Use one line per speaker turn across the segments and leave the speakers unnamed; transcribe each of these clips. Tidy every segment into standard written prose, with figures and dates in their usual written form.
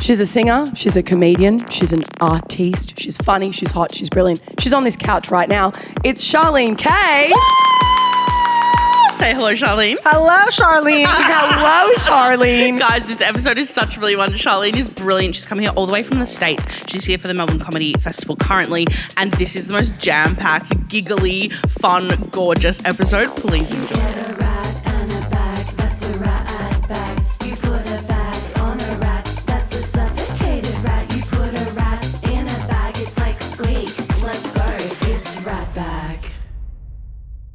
She's a singer, she's a comedian, she's an artiste, she's funny, she's hot, she's brilliant. She's on this couch right now. It's Charlene Kaye.
Say hello, Charlene.
Hello, Charlene. Hello, Charlene.
Guys, this episode is such a really one. Charlene is brilliant. She's coming here all the way from the States. She's here for the Melbourne Comedy Festival currently, and this is the most jam-packed, giggly, fun, gorgeous episode. Please enjoy.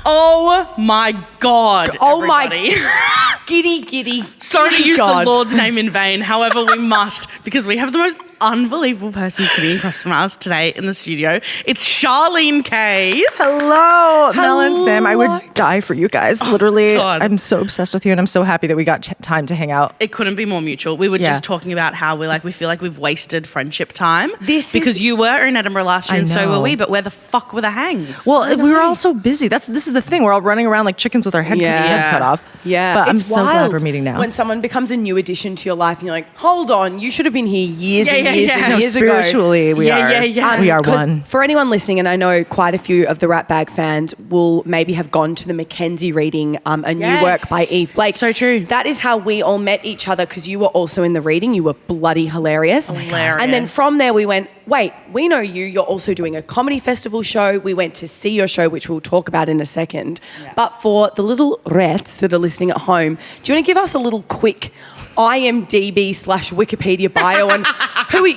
Oh my God.
Oh
everybody.
my giddy.
Sorry to use
God.
the Lord's name in vain. However, we must, because we have the most unbelievable person sitting across from us today in the studio. It's Charlene Kaye.
Hello, Mel and Sam. I would die for you guys. Literally,
God.
I'm so obsessed with you, and I'm so happy that we got time to hang out.
It couldn't be more mutual. We were just talking about how we feel like we've wasted friendship time. Because you were in Edinburgh last year and so were we, but where the fuck were the hangs?
Well, we were all so busy. This is the thing. We're all running around like chickens with our heads cut off.
Yeah,
but I'm
it's
so
wild
glad we're meeting now.
when someone becomes a new addition to your life and you're like, hold on, you should have been here years and years ago.
Spiritually, we are. We are one.
For anyone listening, and I know quite a few of the Ratbag fans will maybe have gone to the Mackenzie reading, A New Work by Eve Blake.
So true.
That is how we all met each other, because you were also in the reading. You were bloody hilarious. And then from there we went, wait, we know you. You're also doing a comedy festival show. We went to see your show, which we'll talk about in a second. Yeah. But for the little rats that are listening at home, do you want to give us a little quick IMDb/Wikipedia bio and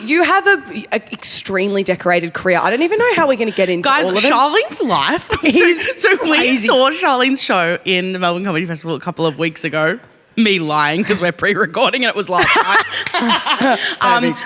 you have a extremely decorated career. I don't even know how we're going to get into all of it.
Guys, Charlene's life. So we saw Charlene's show in the Melbourne Comedy Festival a couple of weeks ago. Me lying because we're pre-recording and it was last night.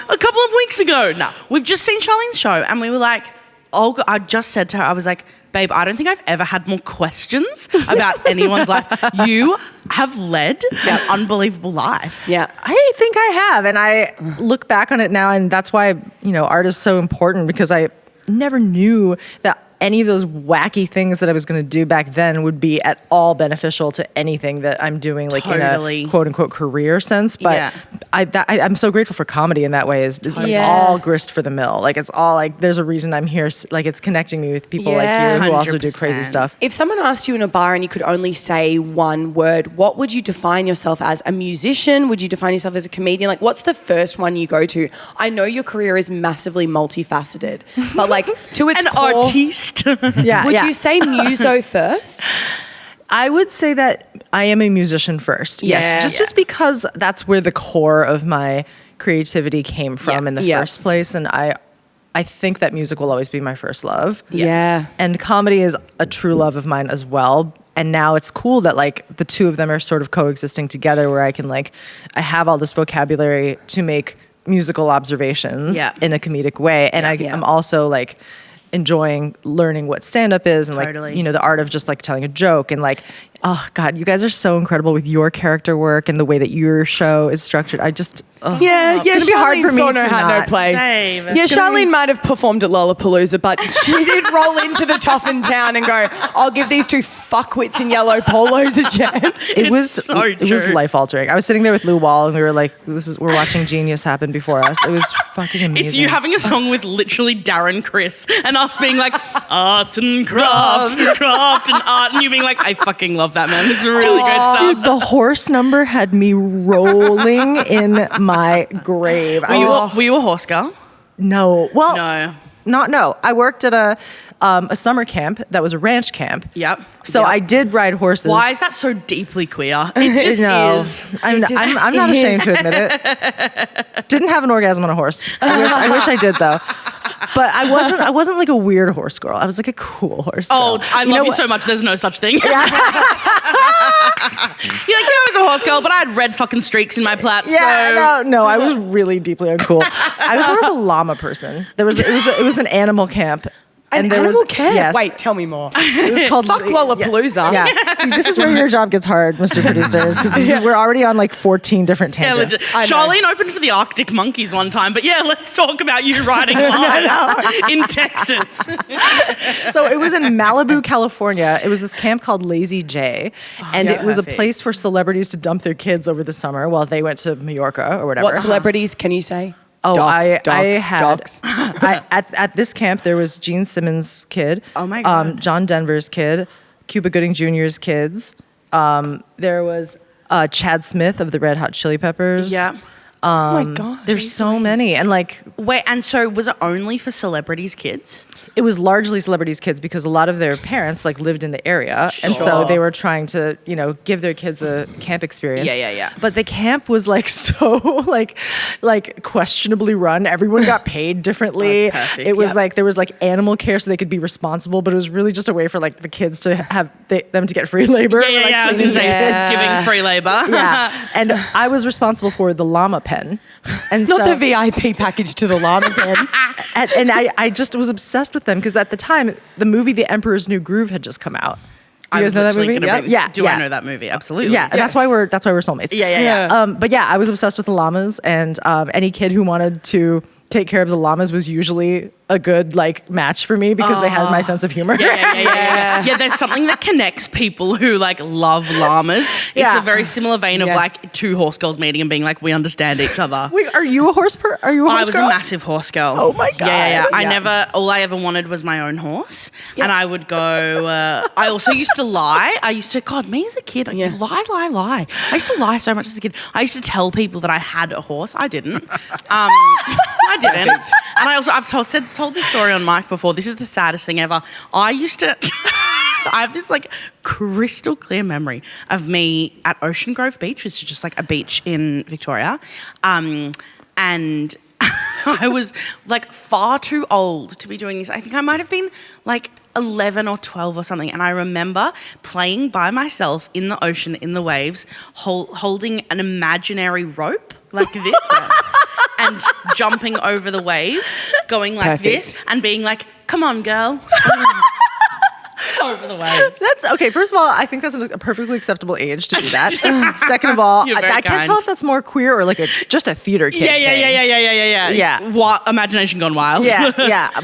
A couple of weeks ago. No, we've just seen Charlene's show and we were like, oh, I just said to her, I was like, babe, I don't think I've ever had more questions about anyone's life. You have led an unbelievable life.
Yeah.
I think I have. And I look back on it now, and that's why, art is so important, because I never knew that any of those wacky things that I was going to do back then would be at all beneficial to anything that I'm doing, like in a quote unquote career sense. But I'm so grateful for comedy in that way. It's all grist for the mill. Like it's all like, there's a reason I'm here. Like it's connecting me with people like you who also do crazy stuff.
If someone asked you in a bar and you could only say one word, what would you define yourself as? A musician? Would you define yourself as a comedian? Like what's the first one you go to? I know your career is massively multifaceted, but like to its core,
artiste.
Would you say muso first?
I would say that I am a musician first. Yes. Just because that's where the core of my creativity came from in the first place. And I think that music will always be my first love.
Yeah.
And comedy is a true love of mine as well. And now it's cool that like the two of them are sort of coexisting together, where I can I have all this vocabulary to make musical observations in a comedic way. And I'm also like enjoying learning what stand-up is and the art of just like telling a joke, and like, oh God, you guys are so incredible with your character work and the way that your show is structured. I just
it's gonna be hard for me to not play. Charlene might have performed at Lollapalooza, but she did roll into the Toffin town and go, I'll give these two fuckwits in yellow polos a chance.
It was life altering. I was sitting there with Lou Wall and we were like, we're watching genius happen before us. It was fucking amazing.
It's you having a song with literally Darren Criss and us being like, arts and craft and art, and you being like, I fucking love that, man. It's really good stuff.
Dude, the horse number had me rolling in my grave.
Were you a horse girl?
No. Well,
no.
I worked at a summer camp that was a ranch camp.
Yep.
So I did ride horses.
Why is that so deeply queer? It just is.
I'm not ashamed to admit it. Didn't have an orgasm on a horse. I wish I did though. But I wasn't like a weird horse girl. I was like a cool horse girl.
Oh, I love you so much. There's no such thing. Yeah. You're like, I was a horse girl, but I had red fucking streaks in my plaits.
Yeah, no, I was really deeply uncool. I was more of a llama person. It was an animal camp.
And
there
animal
was
care?
Yes.
Wait, tell me more.
It was called
Fuck Lollapalooza.
Yeah. See, this is where your job gets hard, Mr. Producers, because we're already on like 14 different tangents.
Charlene opened for the Arctic Monkeys one time, but yeah, let's talk about you riding llamas in Texas.
So it was in Malibu, California. It was this camp called Lazy J, and it was a place for celebrities to dump their kids over the summer while they went to Mallorca or whatever.
What celebrities can you say?
Oh,
Docs.
At this camp there was Gene Simmons' kid.
Oh my God.
John Denver's kid, Cuba Gooding Jr.'s kids. There was Chad Smith of the Red Hot Chili Peppers.
Yeah.
Oh my God.
There's so many, and like
Wait, and so was it only for celebrities' kids?
it was largely celebrities' kids because a lot of their parents like lived in the area, and so
Sure.
they were trying to give their kids a camp experience.
Yeah.
But the camp was like so like questionably run. Everyone got paid differently.
Oh, that's perfect.
It was
Yep.
like there was like animal care so they could be responsible, but it was really just a way for like the kids to have them to get free labor.
Yeah.
like,
I was going to say,
Yeah.
giving free labor.
yeah. And I was responsible for the llama pen. And
Not
so,
the VIP package to the llama pen.
and I just was obsessed with them because at the time the movie The Emperor's New Groove had just come out. Do you guys know that movie?
Do I know that movie? Absolutely.
Yeah, that's why we're soulmates.
Yeah.
But yeah, I was obsessed with the llamas, and any kid who wanted to take care of the llamas was usually a good like match for me because they had my sense of humor.
Yeah, there's something that connects people who like love llamas. It's
Yeah.
a very similar vein of like two horse girls meeting and being like, we understand each other.
Wait, are you a horse Are you a horse
I was
girl?
a massive horse girl.
Oh my God.
Yeah. All I ever wanted was my own horse. And I would go, I also used to lie. God, me as a kid, lie. I used to lie so much as a kid. I used to tell people that I had a horse. I didn't. I didn't. And I've told this story on mic before. This is the saddest thing ever. I used to... I have this like crystal clear memory of me at Ocean Grove Beach, which is just like a beach in Victoria. And I was like far too old to be doing this. I think I might have been like 11 or 12 or something. And I remember playing by myself in the ocean, in the waves, holding an imaginary rope like this and jumping over the waves, going like this and being like, come on, girl. Over the waves.
That's okay. First of all, I think that's a perfectly acceptable age to do that. Second of all, I can't tell if that's more queer or like just a theater kid.
Yeah. Imagination gone wild.
Yeah.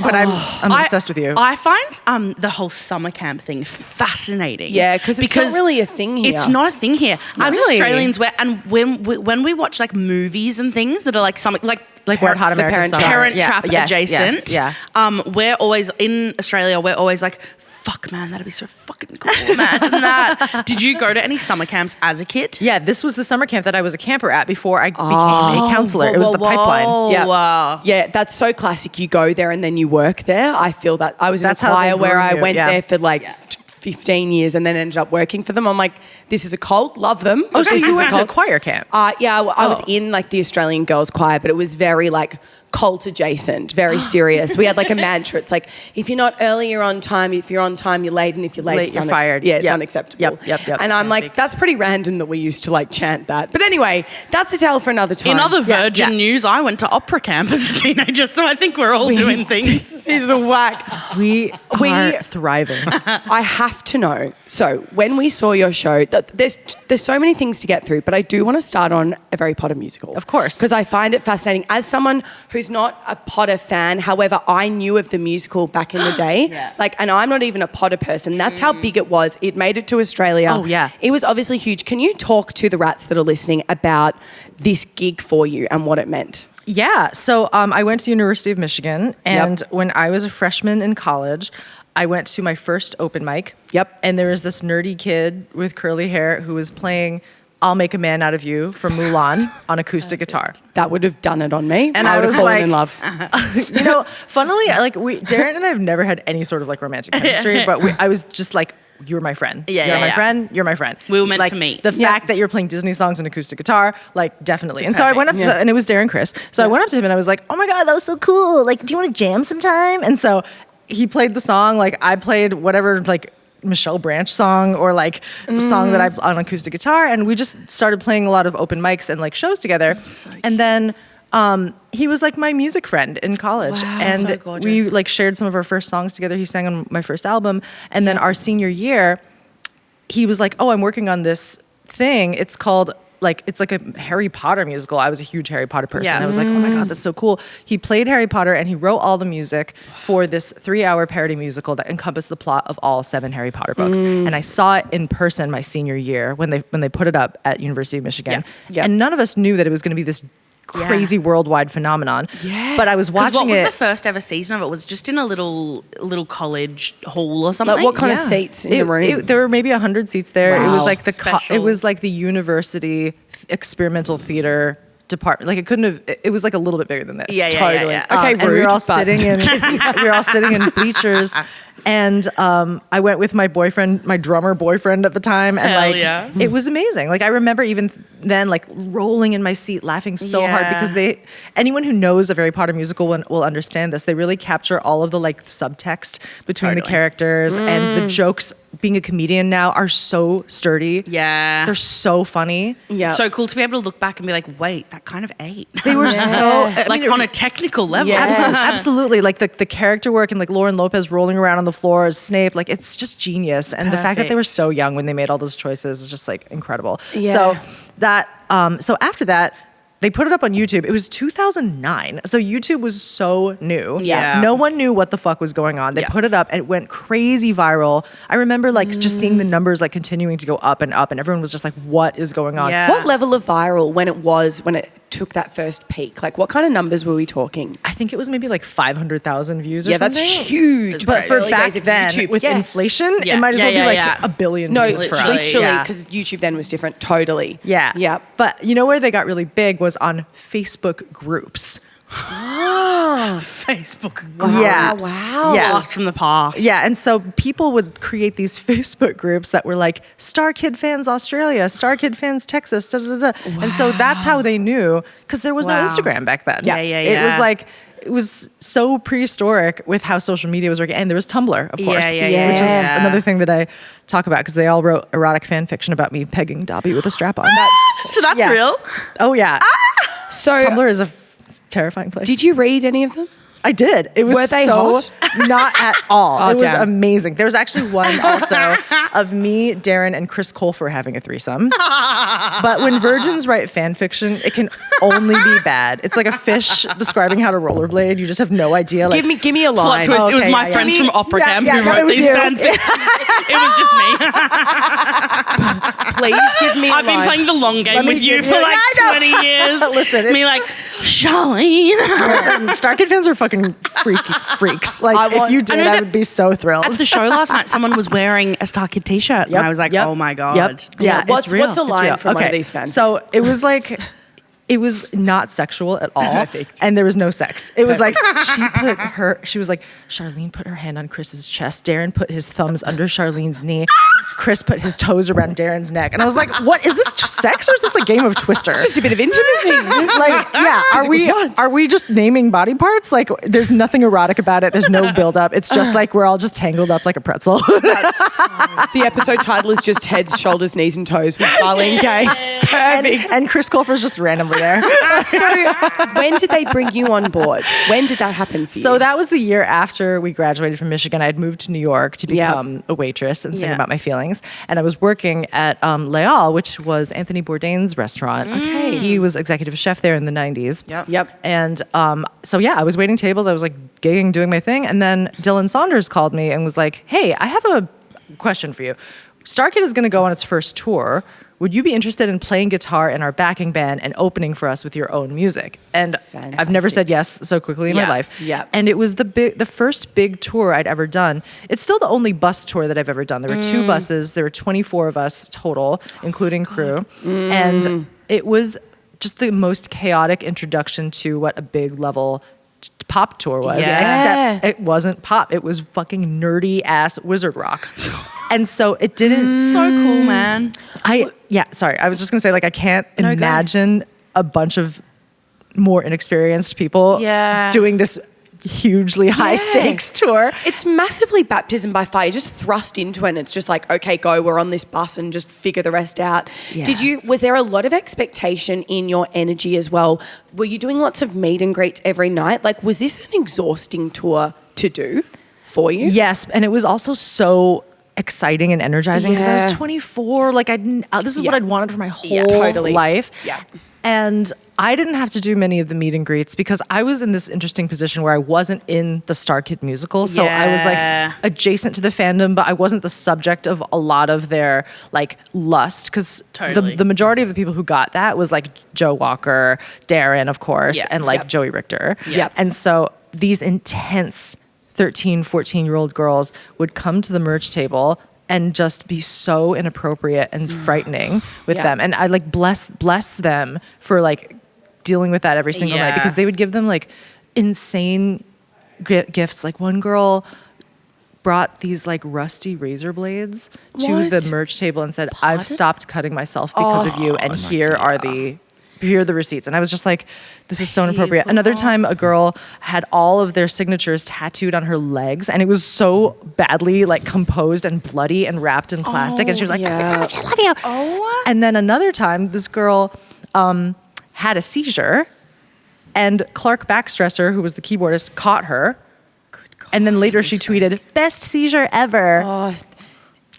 But I'm obsessed with you.
I find the whole summer camp thing fascinating.
Yeah, because it's not really a thing here.
It's not a thing here. As
Really?
Australians, when we watch like movies and things that are like something like
Wet Hot American Summer.
Parent
Yeah.
Trap
Yes,
adjacent.
yes, yeah.
We're always in Australia. We're always like, fuck, man, that'd be so fucking cool. Imagine that. Did you go to any summer camps as a kid?
Yeah, this was the summer camp that I was a camper at before I became a counselor. It was the pipeline.
Yeah.
Wow.
Yeah, that's so classic. You go there and then you work there. I feel that. I was in a
That's how they
choir where
groom
I
you,
went
yeah.
there for like 15 years and then ended up working for them. I'm like, this is a cult. Love them.
Oh, so
This
you
is a
went to
cult.
choir camp?
Yeah, I was in like the Australian Girls Choir, but it was very like cult adjacent, very serious. We had like a mantra. It's like, if you're not early, you're on time. If you're on time, you're late. And if you're late,
You're fired.
Yeah, it's
Yep.
unacceptable.
Yep.
And I'm like, that's pretty random that we used to like chant that. But anyway, that's a tale for another time.
In other Virgin news, I went to opera camp as a teenager, so I think we're all doing things.
This is a whack.
We are thriving.
I have to know. So when we saw your show, there's so many things to get through, but I do want to start on a Very Potter musical.
Of course.
Because I find it fascinating. As someone who's not a Potter fan, however, I knew of the musical back in the day. And I'm not even a Potter person. That's how big it was. It made it to Australia.
Oh, yeah.
It was obviously huge. Can you talk to the rats that are listening about this gig for you and what it meant?
Yeah. So I went to the University of Michigan, and when I was a freshman in college, I went to my first open mic.
Yep.
And there was this nerdy kid with curly hair who was playing I'll Make a Man Out of You from Mulan on acoustic guitar.
That would have done it on me.
And
I would have
was
fallen
like-
in love.
Funnily, Darren and I have never had any sort of like romantic chemistry, but I was just like, you're my friend.
Yeah,
you're
yeah,
my
yeah.
friend. You're my friend.
We were meant
like,
to meet.
The fact that you're playing Disney songs on acoustic guitar, like definitely. And so I went up to, and it was Darren Chris. So I went up to him and I was like, oh my God, that was so cool. Like, do you want to jam sometime? And so he played the song. Like I played whatever like Michelle Branch song or like a song that I on acoustic guitar. And we just started playing a lot of open mics and like shows together. And then He was like my music friend in college.
Wow,
and
so gorgeous.
we like shared some of our first songs together. He sang on my first album. And then our senior year, he was like, oh, I'm working on this thing. It's called it's like a Harry Potter musical. I was a huge Harry Potter person.
Yeah.
I was like, oh my God, that's so cool. He played Harry Potter and he wrote all the music for this 3-hour parody musical that encompassed the plot of all 7 Harry Potter books. And I saw it in person my senior year when they put it up at University of Michigan.
Yeah.
And none of us knew that it was going to be this crazy worldwide phenomenon.
Yeah.
But I was watching
what was
it.
the first ever season of it? Was just in a little college hall or something?
Like what kind of seats in the room?
There were maybe 100 seats there. It
Wow.
was like
Special.
it was like the university experimental theater department. Like it was like a little bit bigger than this.
Yeah.
Okay,
And we were
rude,
all
but-
sitting in bleachers. And I went with my boyfriend, my drummer boyfriend at the time, and
Hell yeah.
it was amazing. Like I remember even then, like rolling in my seat, laughing so hard because anyone who knows a Harry Potter musical will understand this. They really capture all of the like subtext between the characters and the jokes. Being a comedian now are so sturdy.
Yeah.
They're so funny.
Yeah.
So cool to be able to look back and be like, wait, that kind of ate.
They were so
on a technical level.
Yeah.
Absolutely. Like the character work and like Lauren Lopez rolling around on the floor as Snape, like it's just genius. And the fact that they were so young when they made all those choices is just like incredible.
Yeah.
So so after that, they put it up on YouTube. It was 2009. So YouTube was so new.
Yeah.
No one knew what the fuck was going on. They put it up and it went crazy viral. I remember like just seeing the numbers like continuing to go up and up and everyone was just like, what is going on?
Yeah.
What level of viral when it took that first peak? Like what kind of numbers were we talking?
I think it was maybe like 500,000 views or
Yeah,
something.
that's huge.
But for
early
back
days of
then,
YouTube,
with inflation,
Yeah.
it might as well
Yeah,
be like
yeah.
a billion
No,
views for us.
literally,
Yeah.
because YouTube then was different. Totally.
Yeah.
Yeah.
But you know where they got really big was on Facebook groups.
Facebook.
Yeah.
Wow.
Yeah.
Blast from the past.
Yeah, and so people would create these Facebook groups that were like Starkid fans Australia, Starkid fans Texas, da, da, da, da. And so that's how they knew because there was no
Wow.
Instagram back then.
Yeah.
It was like it was so prehistoric with how social media was working, and there was Tumblr, of course,
Yeah.
which is
Yeah.
another thing that I talk about because they all wrote erotic fan fiction about me pegging Dobby with a strap on.
So that's
Yeah.
real.
Oh yeah,
So
Tumblr is a terrifying place.
did you read any of them?
I did. It was
Were they
so
hot?
not at all.
Oh,
it was
damn.
amazing. There was actually one also of me, Darren, and Chris Colfer having a threesome. But when virgins write fan fiction, it can only be bad. It's like a fish describing how to rollerblade. You just have no idea. Like,
Give me a
Plot
line.
twist. It was
Okay,
my
yeah,
friends
yeah.
from Opera
Yeah,
Camp
yeah,
who
no, it
wrote
was
these
you.
fanfic. It was just me.
Please give me a
I've been
line.
playing the long game
Let me
with you
give
for
you-
like
Yeah, I know.
20 years.
Listen,
me like, Charlene.
Starkid fans are fucking freaks. Like,
I
if
want-
you
I
did,
know
I
that
would be so thrilled.
At the show last night, someone was wearing a Starkid t-shirt.
Yep,
And I was like,
yep,
oh my God.
Yep. Yeah,
What's-
it's real.
what's a
It's
line
real.
from one of these fanfics?
So it was like, it was not sexual at all.
Perfect.
And there was no sex. It was like, she was like, Charlene put her hand on Chris's chest. Darren put his thumbs under Charlene's knee. Chris put his toes around Darren's neck. And I was like, what, is this sex or is this a game of Twister?
It's just a bit of intimacy.
Like, yeah, are we just naming body parts? Like, there's nothing erotic about it. There's no build up. It's just like we're all just tangled up like a pretzel.
The episode title is just heads, shoulders, knees, and toes with Charlene Kaye. Perfect.
and Chris Colfer's just randomly there.
So, when did they bring you on board? When did that happen for you?
So that was the year after we graduated from Michigan. I had moved to New York to become a waitress and sing
Yeah.
about my feelings. And I was working at Leal, which was Anthony Bourdain's restaurant.
Okay.
He was executive chef there in the 90s.
Yep.
And so, yeah, I was waiting tables. I was like gigging, doing my thing. And then Dylan Saunders called me and was like, hey, I have a question for you. Starkid is going to go on its first tour. Would you be interested in playing guitar in our backing band and opening for us with your own music? And I've never said yes so quickly in my life.
Yeah.
And it was the first big tour I'd ever done. It's still the only bus tour that I've ever done. There were 2 buses. There were 24 of us total, including crew. And it was just the most chaotic introduction to what a big level pop tour was.
Yeah.
Except it wasn't pop. It was fucking nerdy ass wizard rock. And so it didn't.
So cool, man.
I was just gonna say, like, I can't
No, go
imagine a bunch of more inexperienced people
Yeah.
doing this hugely high stakes tour.
It's massively baptism by fire. You're just thrust into it and it's just like, okay, go, we're on this bus and just figure the rest out. Yeah. Was there a lot of expectation in your energy as well? Were you doing lots of meet and greets every night? Like, was this an exhausting tour to do for you?
Yes, and it was also so exciting and energizing because I was 24. Like, this is what I'd wanted for my whole life.
Yeah.
And I didn't have to do many of the meet and greets because I was in this interesting position where I wasn't in the Starkid musical. So I was like adjacent to the fandom, but I wasn't the subject of a lot of their like lust. Because the majority of the people who got that was like Joe Walker, Darren, of course, and like Joey Richter.
Yep.
And so these intense 13, 14-year-old girls would come to the merch table and just be so inappropriate and frightening with them. And I like bless them for like dealing with that every single night because they would give them like insane gifts. Like one girl brought these like rusty razor blades to the merch table and said, I've stopped cutting myself because of you. And here are the receipts. And I was just like, this is so inappropriate. Another time a girl had all of their signatures tattooed on her legs and it was so badly like composed and bloody and wrapped in plastic. And she was like, this is how much I love you. Oh. And then another time this girl had a seizure and Clark Backstresser, who was the keyboardist, caught her. And then later she tweeted, best seizure ever.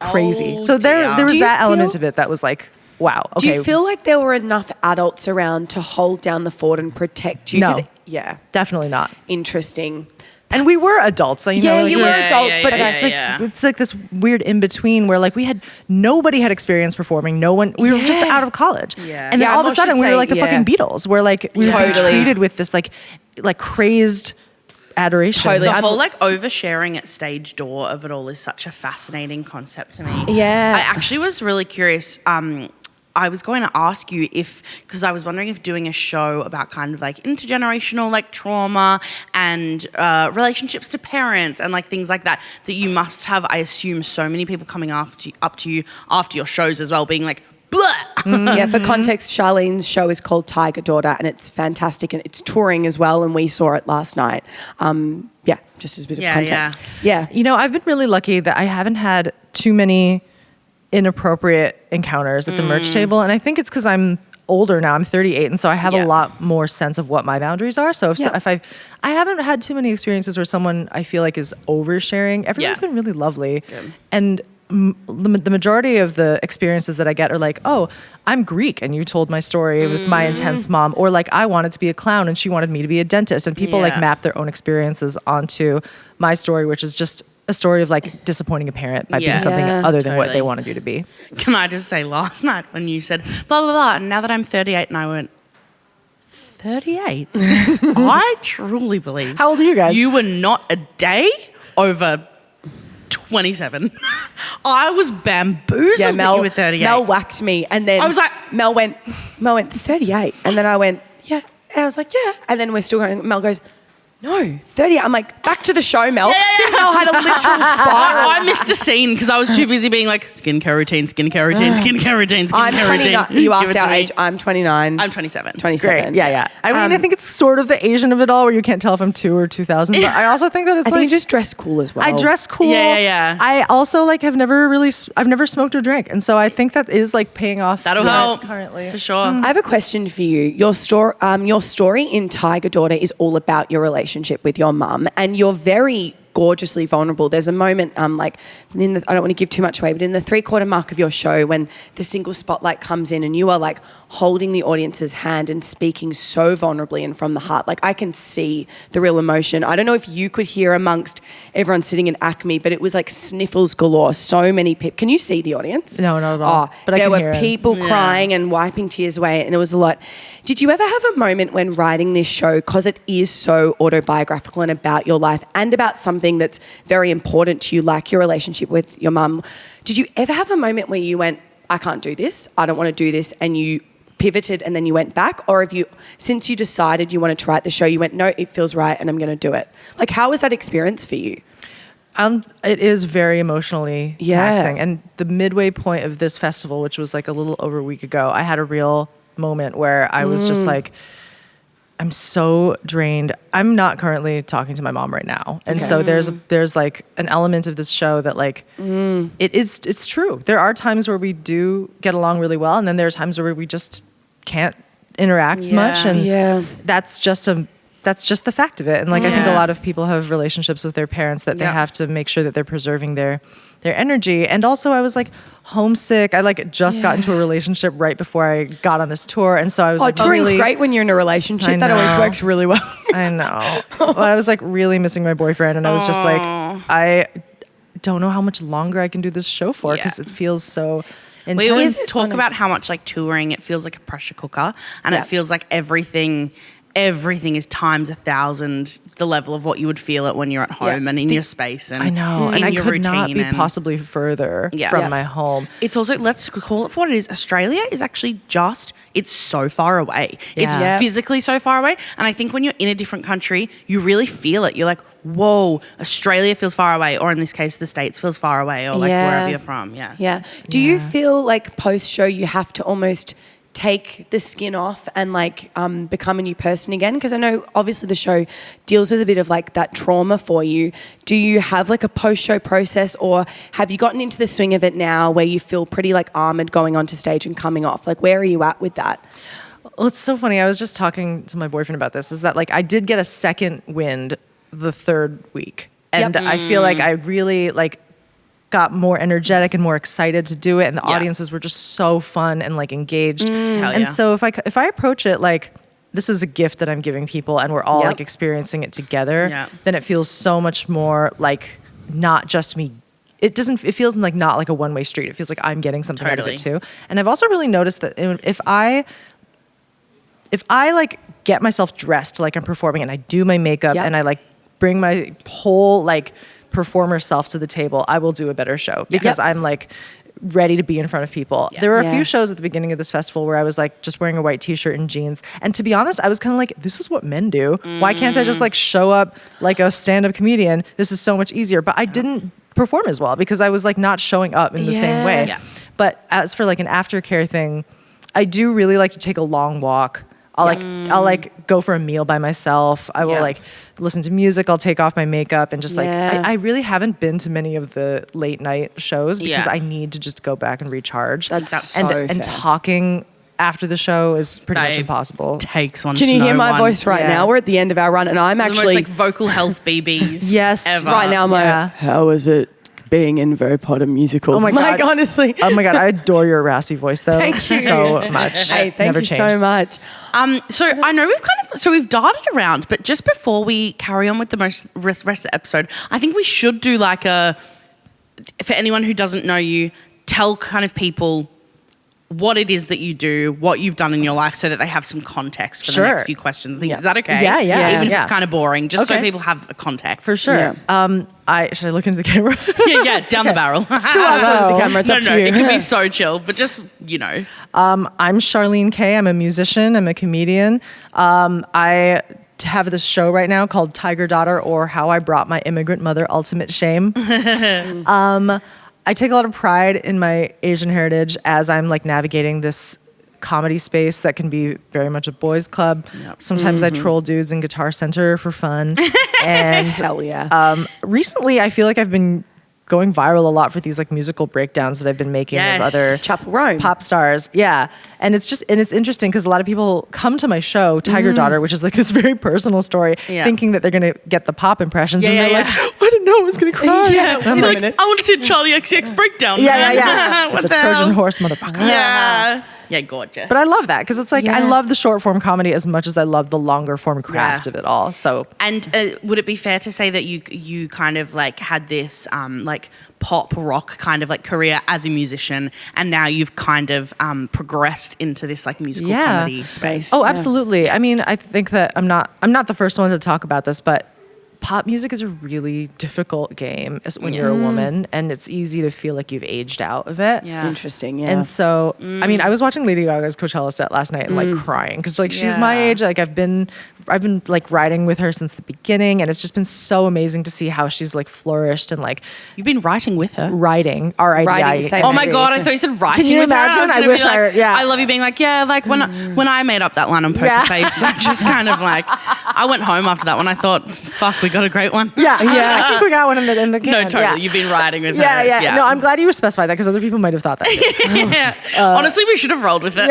Crazy. So there was that element of it that was like, wow. Okay.
Do you feel like there were enough adults around to hold down the fort and protect you?
No.
Yeah.
Definitely not.
Interesting.
And we were adults, so you know.
You were adults, but
it's like this weird in between where like nobody had experience performing. No one. We were just out of college. Yeah. And then all of a sudden we were like the fucking Beatles. Where like we were treated with this like crazed adoration.
Totally. The whole like oversharing at stage door of it all is such a fascinating concept to me.
Yeah.
I actually was really curious. I was going to ask you because I was wondering if doing a show about kind of like intergenerational like trauma and relationships to parents and like things like that you must have, I assume, so many people coming up to you after your shows as well, being like, blah.
Yeah, for context, Charlene's show is called Tiger Daughter and it's fantastic and it's touring as well and we saw it last night. Just as a bit of context. Yeah.
You know, I've been really lucky that I haven't had too many inappropriate encounters at the merch table, and I think it's because I'm older now. I'm 38, and so I have a lot more sense of what my boundaries are. So if I haven't had too many experiences where someone I feel like is oversharing. Everyone's been really lovely, and the majority of the experiences that I get are like, oh, I'm Greek and you told my story with my intense mom, or like I wanted to be a clown and she wanted me to be a dentist, and people like map their own experiences onto my story, which is just a story of like disappointing a parent by being something other than what they wanted you to be.
Can I just say, last night when you said blah blah blah, and now that I'm 38, and I went 38, I truly believe.
How old are you guys?
You were not a day over 27. I was bamboozled that you were 38.
Mel whacked me, and then
I was like,
Mel went 38, and then I went, yeah. And I was like, yeah, and then we're still going. Mel goes, no, 30. I'm like, back to the show, Mel. Mel had a literal spiral.
I missed a scene because I was too busy being like, skincare routine, skincare routine, skincare routine, skincare
I'm
routine.
29. You asked our age. I'm 29.
I'm 27.
27.
Great. Yeah. I mean, I think it's sort of the Asian of it all where you can't tell if I'm 2 or 2000. But I also think that it's
I
like...
think you just dress cool as well.
I dress cool.
Yeah.
I also like I've never smoked or drank. And so I think that is like paying off.
That'll help.
Currently.
For sure.
I have a question for you. Your story in Tiger Daughter is all about your relationship with your mum. And you're very gorgeously vulnerable. There's a moment, I don't want to give too much away, but in the 3/4 mark of your show, when the single spotlight comes in and you are like holding the audience's hand and speaking so vulnerably and from the heart, like I can see the real emotion. I don't know if you could hear amongst everyone sitting in Acme, but it was like sniffles galore. So many people. Can you see the audience?
No, not at all.
But there were people crying and wiping tears away, and it was a lot. Did you ever have a moment when writing this show, because it is so autobiographical and about your life and about something that's very important to you, like your relationship with your mum, did you ever have a moment where you went, I can't do this, I don't want to do this, and you pivoted and then you went back? Or have you, since you decided you wanted to write the show, you went, no, it feels right and I'm going to do it? Like, how was that experience for you?
It is very emotionally taxing. And the midway point of this festival, which was like a little over a week ago, I had a real moment where I was just like, I'm so drained. I'm not currently talking to my mom right now. And so there's like an element of this show that like it's true. There are times where we do get along really well, and then there are times where we just can't interact much, and that's just the fact of it. And like I think a lot of people have relationships with their parents that they have to make sure that they're preserving their energy. And also I was like homesick. I like just got into a relationship right before I got on this tour, and so I was like,
touring's great when you're in a relationship. That always works really well.
I know. But I was like really missing my boyfriend, and I was just like, I don't know how much longer I can do this show for, because it feels so intense.
We always talk about how much like touring, it feels like a pressure cooker, and it feels like everything is times 1,000 the level of what you would feel it when you're at home and in your space and
I know,
in
and I
your
could
routine
not be possibly further from my home.
It's also, let's call it for what it is. Australia is actually it's so far away. It's physically so far away, and I think when you're in a different country, you really feel it. You're like, whoa, Australia feels far away, or in this case, the States feels far away, or like wherever you're from.
Do you feel like post show you have to almost take the skin off and like become a new person again? Because I know obviously the show deals with a bit of like that trauma for you. Do you have like a post-show process, or have you gotten into the swing of it now where you feel pretty like armored going onto stage and coming off? Like where are you at with that?
Well, it's so funny. I was just talking to my boyfriend about this, is that like I did get a second wind the third week, and I feel like I really like got more energetic and more excited to do it, and the audiences were just so fun and like engaged. And so if I approach it like this is a gift that I'm giving people and we're all like experiencing it together, then it feels so much more like not just me. It feels like not like a one-way street. It feels like I'm getting something out of it too. And I've also really noticed that if I like get myself dressed like I'm performing, and I do my makeup and I like bring my whole like performer self to the table, I will do a better show, because I'm like ready to be in front of people. There were a few shows at the beginning of this festival where I was like just wearing a white t-shirt and jeans, and to be honest, I was kind of like, this is what men do. Why can't I just like show up like a stand-up comedian? This is so much easier. But I didn't perform as well because I was like not showing up in the same way. But as for like an aftercare thing, I do really like to take a long walk. I'll like go for a meal by myself. I will like listen to music. I'll take off my makeup and just like, I really haven't been to many of the late night shows because I need to just go back and recharge. And talking after the show is pretty much impossible.
Takes one.
Can you hear my voice right now? We're at the end of our run, and I'm actually
the most, like vocal health BBs.
Yes,
ever.
Right now I'm like, how is it being in Very Potter musical?
Oh my God.
Like, honestly.
Oh my God. I adore your raspy voice though.
Thank you
so much.
Hey, thank
Never
you
changed.
so much.
So I know we've darted around, but just before we carry on with the rest of the episode, I think we should do like for anyone who doesn't know you, tell kind of people what it is that you do, what you've done in your life, so that they have some context for the next few questions. Is that okay?
Yeah.
Even if it's kind of boring, just so people have a context.
For sure. Should I look into the camera?
Down the barrel.
To us, look at the camera. It's up to you.
It can be so chill, but just, you know.
I'm Charlene Kaye. I'm a musician. I'm a comedian. I have this show right now called Tiger Daughter, or How I Brought My Immigrant Mother Ultimate Shame. I take a lot of pride in my Asian heritage as I'm like navigating this comedy space that can be very much a boys' club. Sometimes I troll dudes in Guitar Center for fun. And
hell yeah.
Recently I feel like I've been going viral a lot for these like musical breakdowns that I've been making of other
Chapel Roan
pop stars. Yeah. And it's interesting because a lot of people come to my show, Tiger Daughter, which is like this very personal story, thinking that they're going to get the pop impressions. And they're like, I didn't know I was going to cry.
I'm like, I want to see a Charlie XCX breakdown.
Yeah.
What
it's a Trojan horse, motherfucker.
Yeah, gorgeous.
But I love that because it's like I love the short form comedy as much as I love the longer form craft of it all. So,
and would it be fair to say that you kind of like had this like pop rock kind of like career as a musician, and now you've kind of progressed into this like musical comedy space?
Oh, absolutely. I mean, I think that I'm not the first one to talk about this, but pop music is a really difficult game when you're a woman, and it's easy to feel like you've aged out of it.
Yeah.
Interesting, yeah.
And so, I mean, I was watching Lady Gaga's Coachella set last night and like crying because like she's my age. Like I've been like riding with her since the beginning, and it's just been so amazing to see how she's like flourished and like
You've been writing with her.
riding.
Riding, same
Oh my God, I thought you said writing
Can you
with
imagine?
her.
I wish
I love you being like, yeah, like when I made up that line on Poker Face, I just kind of like, I went home after that one. I thought, fuck, we got a great one.
Yeah. I think we got one in the can.
No, totally.
Yeah.
You've been riding with her.
Yeah. No, I'm glad you specified that because other people might have thought that.
Honestly, we should have rolled with it.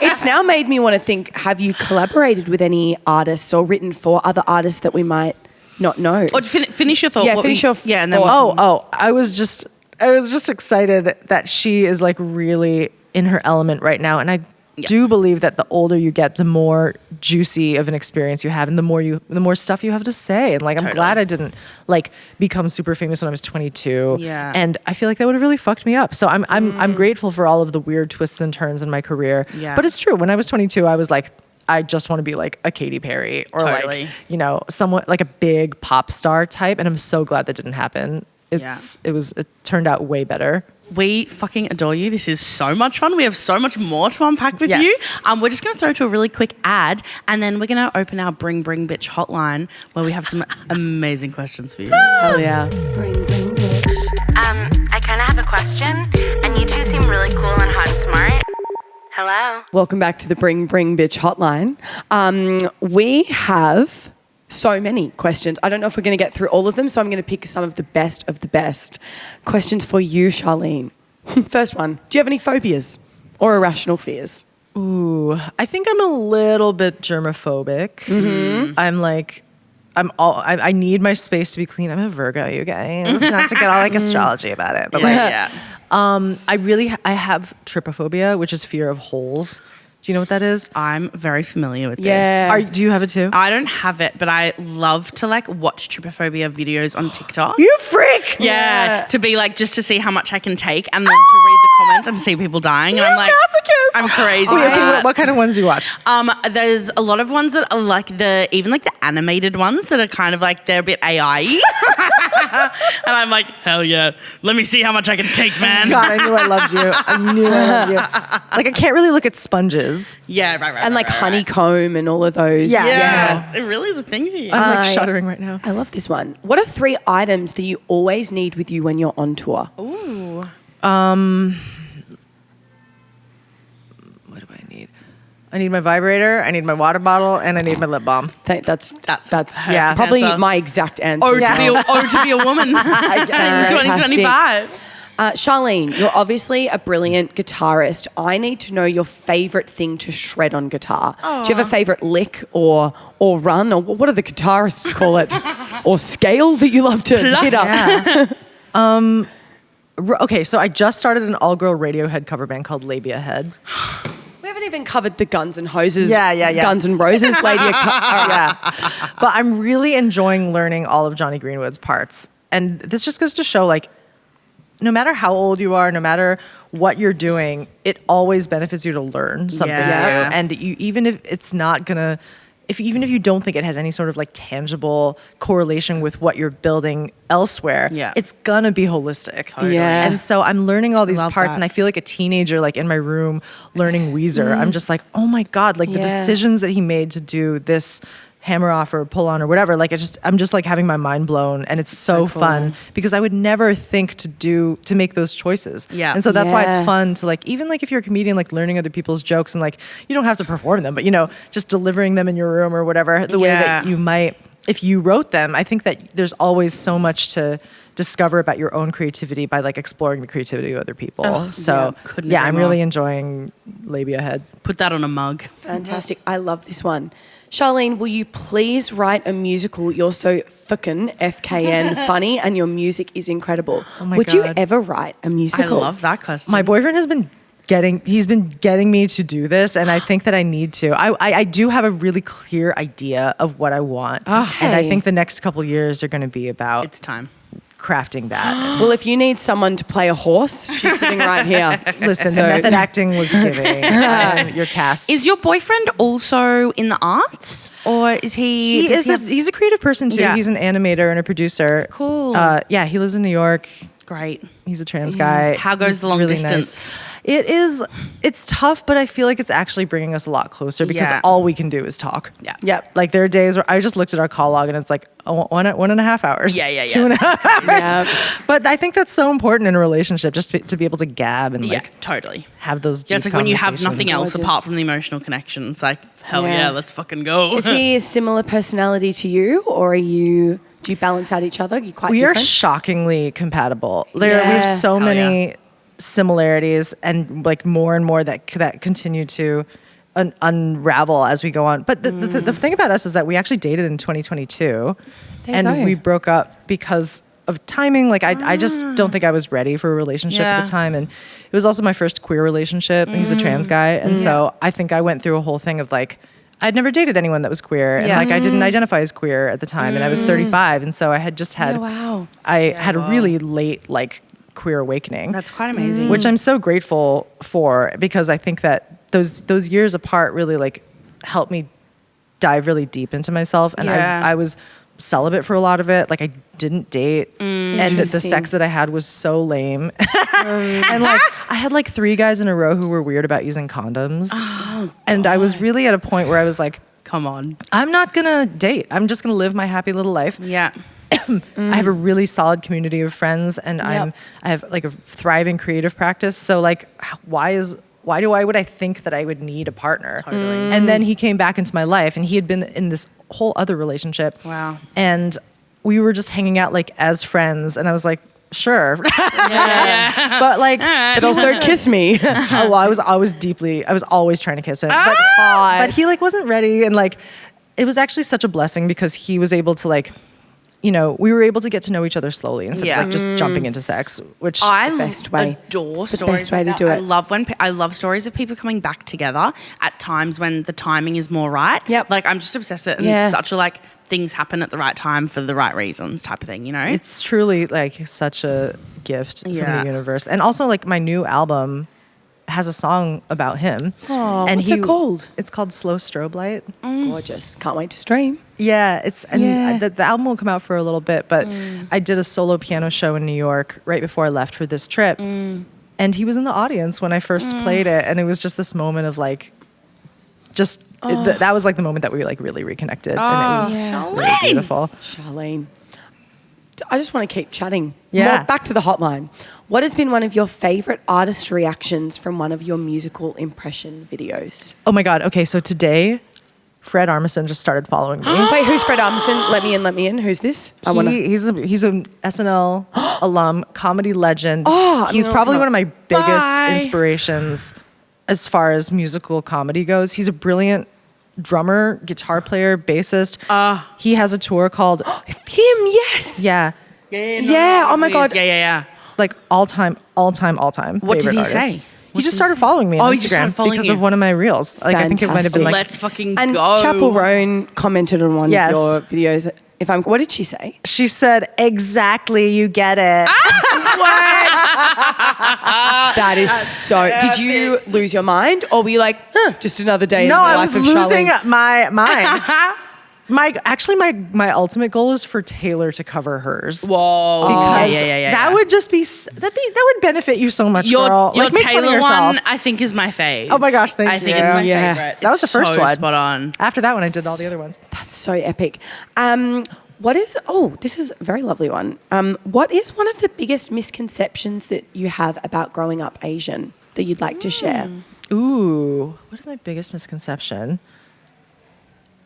It's now made me want to think, have you collaborated with any artists or written for other artists that we might not know?
Or finish your thought.
Yeah, finish your
Yeah, and then
thought.
I was just excited that she is like really in her element right now, and I do believe that the older you get, the more juicy of an experience you have, and the more stuff you have to say. And like, I'm glad I didn't like become super famous when I was 22.
Yeah.
And I feel like that would have really fucked me up. So I'm grateful for all of the weird twists and turns in my career.
Yeah.
But it's true. When I was 22, I was like, I just want to be like a Katy Perry or
Totally.
like, you know, somewhat like a big pop star type. And I'm so glad that didn't happen. It turned out way better.
We fucking adore you. This is so much fun. We have so much more to unpack with
Yes.
you. We're just going to throw to a really quick ad, and then we're going to open our Bring Bitch hotline where we have some amazing questions for you.
Hell yeah.
I kind of have a question, and you two seem really cool and hot and smart. Hello?
Welcome back to the Bring Bitch hotline. We have so many questions. I don't know if we're going to get through all of them, so I'm going to pick some of the best questions for you, Charlene. First one, do you have any phobias or irrational fears?
Ooh, I think I'm a little bit germophobic. Mm-hmm. I need my space to be clean. I'm a Virgo, you guys. Not to get all like astrology about it, but I have trypophobia, which is fear of holes. Do you know what that is?
I'm very familiar with
Yeah.
this.
Do you have it too?
I don't have it, but I love to like watch trypophobia videos on TikTok.
You freak!
Yeah, to be like, just to see how much I can take, and then to read the comments and see people dying. And I'm like,
masochist!
I'm crazy.
Wait,
with
okay,
that.
what kind of ones do you watch?
There's a lot of ones that are like even like the animated ones that are kind of like, they're a bit AI-y. And I'm like, hell yeah, let me see how much I can take, man.
God, I knew I loved you. I knew I loved you. Like, I can't really look at sponges.
Yeah, right.
And like honeycomb and all of those.
Yeah.
It really is a thing for you.
I'm like shuddering right now.
I love this one. What are 3 items that you always need with you when you're on tour?
Ooh.
What do I need? I need my vibrator, I need my water bottle, and I need my lip balm.
That's
yeah,
probably
answer.
my exact answer.
Oh,
as
to be a woman in
Fantastic.
2025.
Charlene, you're obviously a brilliant guitarist. I need to know your favorite thing to shred on guitar. Do you have a favorite lick or run, or what do the guitarists call it, or scale that you love to hit up?
Yeah. Okay, so I just started an all-girl Radiohead cover band called Labia Head.
We haven't even covered the Guns N' Hoses,
Yeah.
Guns N' Roses lady.
Yeah. But I'm really enjoying learning all of Johnny Greenwood's parts. And this just goes to show, like, no matter how old you are, no matter what you're doing, it always benefits you to learn something new. And even if it's not gonna, even if you don't think it has any sort of like tangible correlation with what you're building elsewhere, it's gonna be holistic.
Totally.
Yeah.
And so I'm learning all these
Love
parts,
that.
and I feel like a teenager, like in my room, learning Weezer. I'm just like, oh my God, like the decisions that he made to do this hammer off or pull on or whatever, like I'm just like having my mind blown, and it's so
cool.
fun because I would never think to make those choices.
Yeah.
And so that's why it's
Yeah.
fun to like, even like if you're a comedian, like learning other people's jokes, and like you don't have to perform them, but you know, just delivering them in your room or whatever, the way that you might if you wrote them. I think that there's always so much to discover about your own creativity by like exploring the creativity of other people. I'm really enjoying Labia Head.
Put that on a mug.
Fantastic. I love this one. Charlene, will you please write a musical? You're so fucking FKN funny, and your music is incredible.
Oh my
Would you
God.
ever write a
I
musical?
love that question.
My boyfriend has been getting me to do this, and I think that I need to. I do have a really clear idea of what I want, and I think the next couple years are going to be about
It's time.
crafting that.
Well, if you need someone to play a horse, she's sitting right here.
Listen, the method acting was giving. Your cast.
Is your boyfriend also in the arts, or is he?
He's a creative person too.
Yeah.
He's an animator and a producer.
Cool.
Yeah, he lives in New York.
Great.
He's a trans guy.
How goes
He's
the long
really
distance?
Nice. It's tough, but I feel like it's actually bringing us a lot closer because all we can do is talk.
Yeah.
Yep.
Like there are days where I just looked at our call log and it's like 1.5 hours.
Yeah.
2.5 hours.
Yeah.
But I think that's so important in a relationship, just to be able to gab and like
totally.
have those deep
Yeah, it's like when you have nothing
conversations.
else apart from the emotional connection. It's like, hell
Yeah.
yeah, let's fucking go.
Is he a similar personality to you, or do you balance out each other? You're quite
We
different?
are shockingly compatible. We
Yeah.
have so
Hell
many similarities and like more and more that continue to unravel as we go on. But the thing about us is that we actually dated in 2022
There you go.
we broke up because of timing. Like I just don't think I was ready for a relationship at
Yeah.
the time. And it was also my first queer relationship. And he's a trans guy. And so I think I went through a whole thing of like, I'd never dated anyone that was queer. And
Yeah.
like I didn't identify as queer at the time. And I was 35. And so I had just had
Oh, wow.
I had a really late like queer awakening.
That's quite amazing.
Which I'm so grateful for, because I think that those years apart really like helped me dive really deep into myself. And
Yeah.
I was celibate for a lot of it. Like I didn't date, and the
Interesting.
sex that I had was so lame. And like I had like 3 guys in a row who were weird about using condoms. And I was really at a point where I was like,
Come on.
I'm not gonna date. I'm just gonna live my happy little life.
Yeah.
I have a really solid community of friends, and I have like a thriving creative practice. So like, why would I think that I would need a partner?
Totally.
And then he came back into my life, and he had been in this whole other relationship.
Wow.
And we were just hanging out like as friends, and I was like, sure.
Yeah.
But like,
But also kiss me.
oh, well, I was always trying to kiss him. But he like wasn't ready, and like it was actually such a blessing because he was able to like, you know, we were able to get to know each other slowly instead of like just jumping into sex, which
I
best way.
adore
It's the
stories
best way
like
to
that.
do it.
I love stories of people coming back together at times when the timing is more right.
Yep.
Like I'm just obsessed with it, and
Yeah.
it's such a like things happen at the right time for the right reasons type of thing, you know?
it's truly like such a gift from
Yeah.
the universe. And also like my new album has a song about him.
Aw, what's it called?
It's called Slow Strobe Light.
Gorgeous. Can't wait to stream.
Yeah,
Yeah.
the album will come out for a little bit, but I did a solo piano show in New York right before I left for this trip. And he was in the audience when I first played it, and it was just this moment of like that was like the moment that we like really reconnected, and it was really
Charlene!
beautiful.
Charlene. I just want to keep chatting.
Yeah.
More, back to the hotline. What has been one of your favorite artist reactions from one of your musical impression videos?
Oh my God. Okay, so today, Fred Armisen just started following me.
Wait, who's Fred Armisen? Let me in. Who's this?
He's an SNL alum, comedy legend.
Oh,
He's
I'm
probably
not-
one of my biggest
Bye.
inspirations as far as musical comedy goes. He's a brilliant drummer, guitar player, bassist. He has a tour called
Him, yes.
Yeah,
Yeah, oh my God.
Yeah.
like all time
What did
favorite
he
artist.
say?
He just started following me on
Oh,
Instagram
he just started following
because
you.
of one of my reels. Like I think it might have been like
Let's fucking
And
go.
Chapel Roan commented on one
Yes.
of your videos. What did she say?
she said, exactly, you get it.
That is so. Did you lose your mind, or were you like, just another day in
No,
the
I
life
was
of
losing
Charlene?
my mind. My ultimate goal is for Taylor to cover hers.
Whoa.
Because
yeah.
that would just be that would benefit you so much, girl.
Your
Like, make fun of
Taylor
yourself.
one, I think, is my fave.
Oh my gosh, thank
I think
you.
it's my
Yeah.
favorite.
That was
It's
the first
so
one.
Spot on.
After that one, I did all the other ones.
That's so epic. This is a very lovely one. What is one of the biggest misconceptions that you have about growing up Asian that you'd like to share?
Ooh, what is my biggest misconception?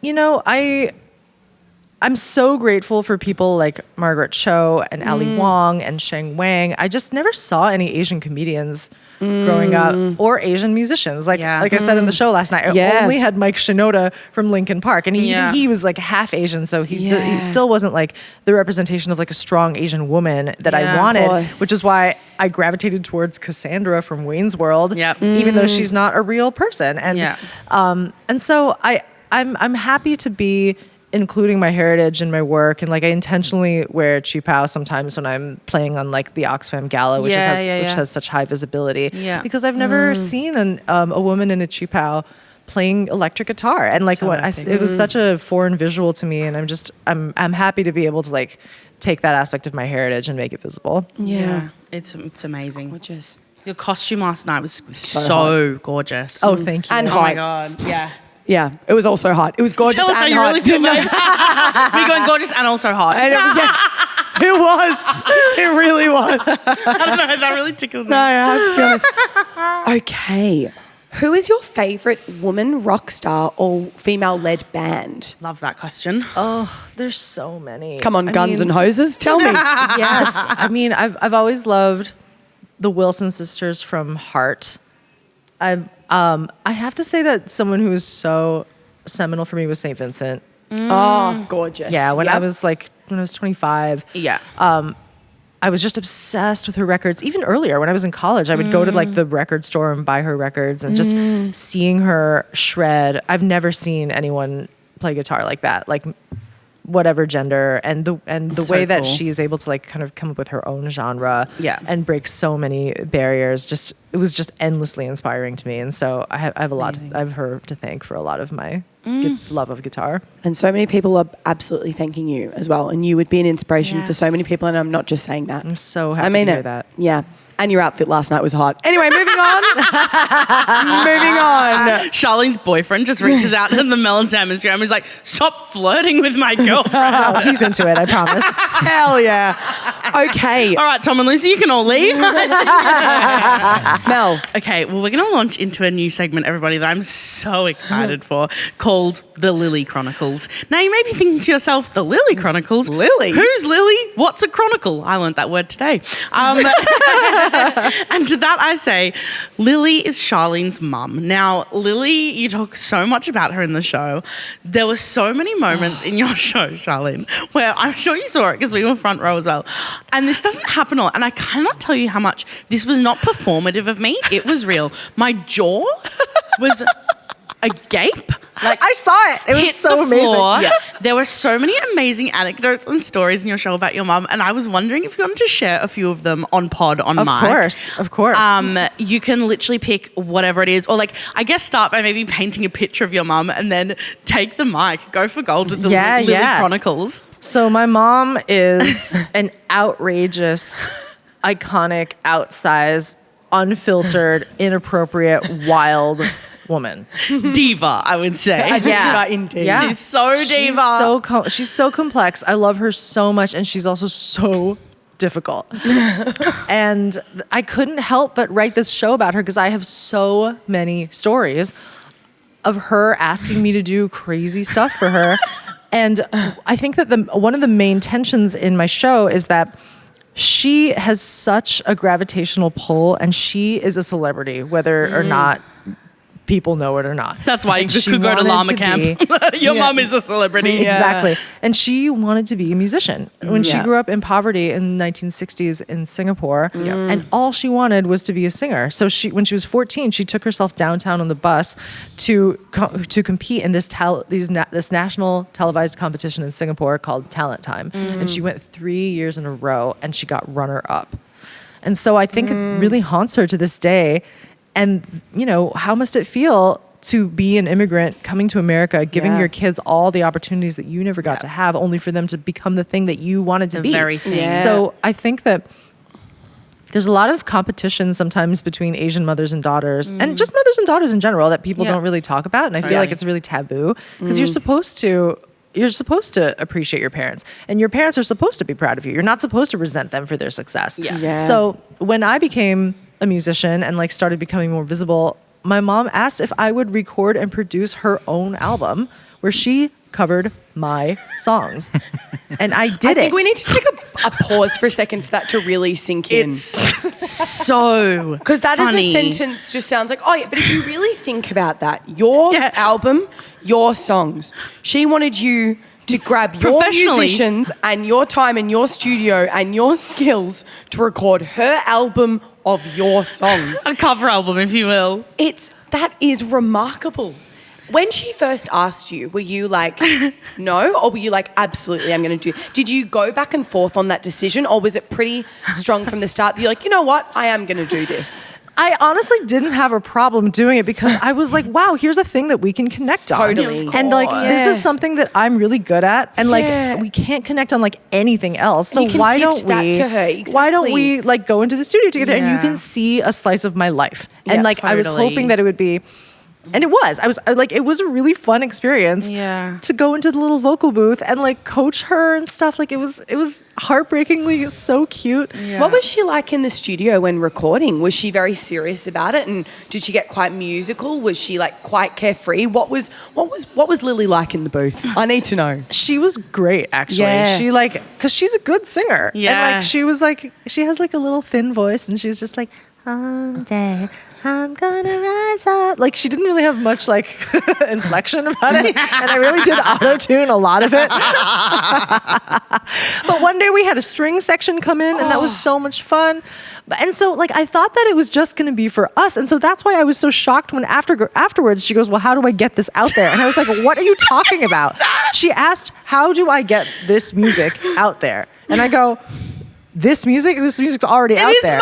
You know, I'm so grateful for people like Margaret Cho and Ali Wong and Sheng Wang. I just never saw any Asian comedians growing up or Asian musicians. Like I said in the show last night, I only had Mike Shinoda from Linkin Park, and even he was like half Asian, so he still wasn't like the representation of like a strong Asian woman that I wanted, which is why I gravitated towards Cassandra from Wayne's World, even though she's not a real person. And and so I'm happy to be including my heritage in my work, and like I intentionally wear cheapao sometimes when I'm playing on like the Oxfam Gala, which has such high visibility. Yeah. Because I've never seen a woman in a cheapao playing electric guitar, and like it was such a foreign visual to me, and I'm happy to be able to like take that aspect of my heritage and make it visible.
Yeah. It's amazing.
It's gorgeous.
Your costume last night was so gorgeous.
Oh, thank you.
And
oh my God. Yeah.
Yeah, it was also hot. It was gorgeous.
Tell us how you really feel about it. We're going gorgeous and also hot.
It was. It really was.
I don't know. That really tickled me.
No, I have to be honest. Okay. Who is your favourite woman rock star or female-led band?
Love that question.
Oh, there's so many.
Come on, Guns and Hoses, tell me.
Yes. I mean, I've always loved the Wilson sisters from Heart. I have to say that someone who was so seminal for me was St. Vincent.
Oh, gorgeous.
Yeah, when I was 25.
Yeah.
I was just obsessed with her records. Even earlier, when I was in college, I would go to like the record store and buy her records, and just seeing her shred. I've never seen anyone play guitar like that. Like whatever gender, and the way that she's able to like kind of come up with her own genre and break so many barriers, it was just endlessly inspiring to me. And so I have a lot I have her to thank for a lot of my love of guitar.
And so many people are absolutely thanking you as well, and you would be an inspiration for so many people, and I'm not just saying that.
I'm so happy to hear that.
Yeah. And your outfit last night was hot. Anyway, moving on. Moving on.
Charlene's boyfriend just reaches out to the Mel Sam Instagram and is like, stop flirting with my girlfriend.
Oh, he's into it, I promise.
Hell yeah. Okay.
All right, Tom and Lucy, you can all leave.
Mel.
Okay, well, we're going to launch into a new segment, everybody, that I'm so excited for, called The Lily Chronicles. Now, you may be thinking to yourself, The Lily Chronicles?
Lily?
Who's Lily? What's a chronicle? I learned that word today. And to that I say, Lily is Charlene's mum. Now, Lily, you talk so much about her in the show. There were so many moments in your show, Charlene, where I'm sure you saw it because we were front row as well. And this doesn't happen all. And I cannot tell you how much this was not performative of me. It was real. My jaw was agape.
Like I saw it. It was so amazing.
Yeah. There were so many amazing anecdotes and stories in your show about your mum, and I was wondering if you wanted to share a few of them on pod on mic.
Of course.
You can literally pick whatever it is, or like I guess start by maybe painting a picture of your mum, and then take the mic, go for gold with the Lily Chronicles.
So my mom is an outrageous, iconic, outsized, unfiltered, inappropriate, wild woman.
Diva, I would say.
Diva indeed.
Yeah.
She's so diva.
She's so complex. I love her so much, and she's also so difficult. And I couldn't help but write this show about her because I have so many stories of her asking me to do crazy stuff for her. And I think that one of the main tensions in my show is that she has such a gravitational pull, and she is a celebrity, whether or not people know it or not.
That's why you could go to llama camp. Your mom is a celebrity.
Yeah. Exactly. And she wanted to be a musician. When she grew up in poverty in the 1960s in Singapore, and all she wanted was to be a singer. So when she was 14, she took herself downtown on the bus to compete in this national televised competition in Singapore called Talent Time. And she went 3 years in a row, and she got runner-up. And so I think it really haunts her to this day. And, how must it feel to be an immigrant coming to America, giving your kids all the opportunities that you never got to have, only for them to become the thing that you wanted to be?
The very thing.
Yeah.
So I think that there's a lot of competition sometimes between Asian mothers and daughters, and just mothers and daughters in general, that people don't really talk about. And I feel like it's really taboo, because you're supposed to appreciate your parents, and your parents are supposed to be proud of you. You're not supposed to resent them for their success.
Yeah.
So when I became a musician and started becoming more visible, my mom asked if I would record and produce her own album where she covered my songs. And I did it.
I think we need to take a pause for a second for that to really sink in.
It's so
because that
funny.
is a sentence just sounds like, oh yeah, but if you really think about that, your album, your songs, she wanted you to grab your musicians and your time in your studio and your skills to record her album of your songs.
A cover album, if you will.
That is remarkable. When she first asked you, were you like, no? Or were you like, absolutely, I'm going to do? Did you go back and forth on that decision, or was it pretty strong from the start that you're like, you know what, I am going to do this?
I honestly didn't have a problem doing it because I was like, wow, here's a thing that we can connect on.
Totally.
And like, this is something that I'm really good at. And like, we can't connect on like anything else. So
why don't we, to her. Exactly.
Why don't we like go into the studio together and you can see a slice of my life? And like, I was hoping that it would be, and it was. It was a really fun experience to go into the little vocal booth and like coach her and stuff. Like it was heartbreakingly so cute.
Yeah. What was she like in the studio when recording? Was she very serious about it, and did she get quite musical? Was she like quite carefree? What was Lily like in the booth? I need to know.
She was great, actually.
Yeah.
She like, cause she's a good singer.
Yeah.
And like she was like, she has like a little thin voice, and she was just like, someday I'm gonna rise up. Like she didn't really have much like inflection about it. And I really did auto-tune a lot of it. But one day we had a string section come in and that was so much fun. And so like I thought that it was just gonna be for us. And so that's why I was so shocked when afterwards she goes, well, how do I get this out there? And I was like, what are you talking about? She asked, how do I get this music out there? And I go, this music's already out there.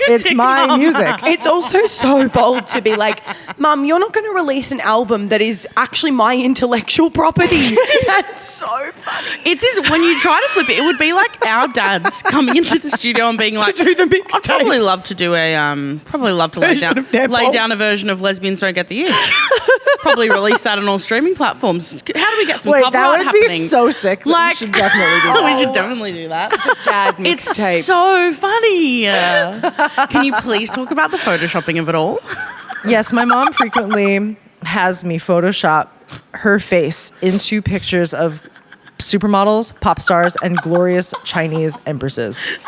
It's my music.
It's also so bold to be like, Mum, you're not going to release an album that is actually my intellectual property. That's so funny.
It's when you try to flip it, it would be like our dads coming into the studio and being like,
to do the mixtape.
I'd probably love to do lay down a version of Lesbians Don't Get the Itch. Probably release that on all streaming platforms. How do we get some cover art happening?
That would be so sick. Like, we should definitely do that.
We should definitely do that.
The dad mixtape.
It's so funny. Can you please talk about the photoshopping of it all?
Yes, my mom frequently has me Photoshop her face into pictures of supermodels, pop stars, and glorious Chinese empresses.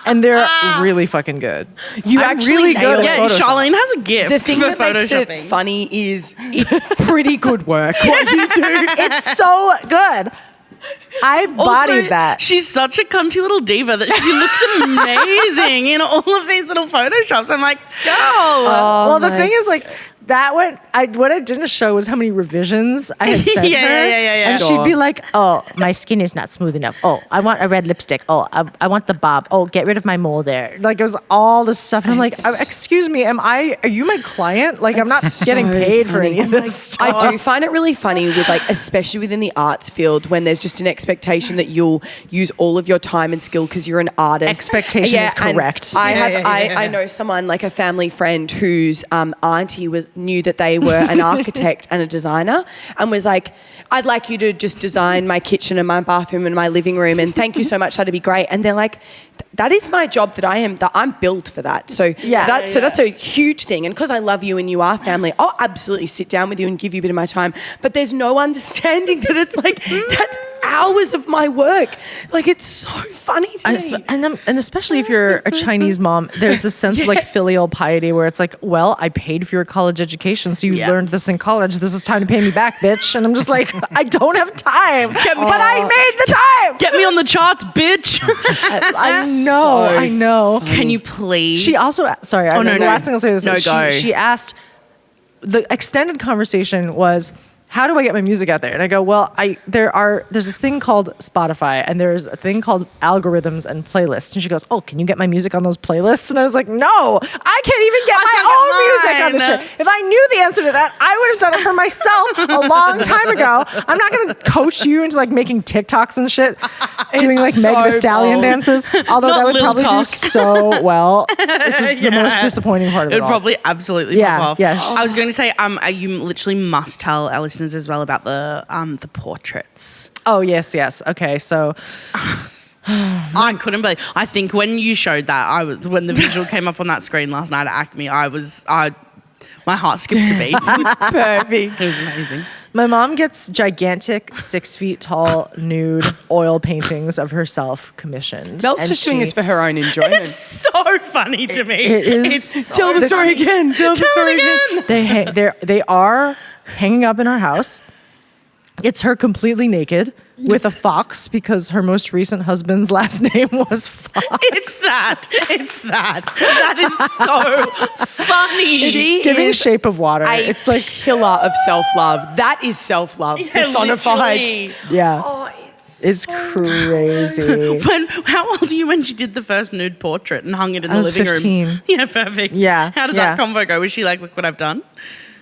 And they're really fucking good.
I'm actually really good
at Photoshop. Charlene has a gift.
The thing that makes it funny is it's pretty good work what you do.
It's so good. I bodied that.
She's such a cunty little diva that she looks amazing in all of these little photoshops. I'm like, girl.
Well, the thing is, like, that what I didn't show was how many revisions I had sent her. And she'd be like, oh, my skin is not smooth enough. Oh, I want a red lipstick. Oh, I want the bob. Oh, get rid of my mole there. Like, it was all this stuff. And I'm like, excuse me, are you my client? Like, I'm not getting paid for any of this stuff.
I do find it really funny with like, especially within the arts field, when there's just an expectation that you'll use all of your time and skill because you're an artist.
Expectation is correct.
I know someone, like a family friend whose auntie knew that they were an architect and a designer, and was like, I'd like you to just design my kitchen and my bathroom and my living room, and thank you so much, that'd be great. And they're like, that is my job, that I'm built for that. So that's a huge thing. And because I love you and you are family, I'll absolutely sit down with you and give you a bit of my time. But there's no understanding that it's like, that's hours of my work. Like, it's so funny to me.
And especially if you're a Chinese mom, there's this sense of like filial piety where it's like, well, I paid for your college education, so you learned this in college. This is time to pay me back, bitch. And I'm just like, I don't have time, but I made the time.
Get me on the charts, bitch.
I know.
Can you please?
She also, sorry, the last thing I'll say is
this.
She asked, the extended conversation was, how do I get my music out there? And I go, well, there's a thing called Spotify, and there's a thing called algorithms and playlists. And she goes, oh, can you get my music on those playlists? And I was like, no, I can't even get my own music on this shit. If I knew the answer to that, I would have done it for myself a long time ago. I'm not going to coach you into like making TikToks and shit, doing like Meg Thee Stallion dances. Although that would probably do so well, which is the most disappointing part of it.
It would probably absolutely pop off.
Yeah.
I was going to say, you literally must tell our listeners as well about the portraits.
Oh yes. Okay, so
I couldn't believe. I think when you showed that, when the visual came up on that screen last night at Acme, my heart skipped a beat.
Perfect.
It was amazing.
My mom gets gigantic 6 feet tall nude oil paintings of herself commissioned.
Mel's just doing this for her own enjoyment.
It's so funny to me.
It is.
Tell the story again. Tell the story again.
They are hanging up in our house. It's her completely naked with a fox because her most recent husband's last name was Fox.
It's that. That is so funny.
She's giving Shape of Water.
It's like killer of self-love. That is self-love personified.
Literally.
Yeah.
Oh,
It's crazy.
How old are you when she did the first nude portrait and hung it in the living
15.
room? Yeah, perfect.
Yeah,
How did that convo go? Was she like, look what I've done?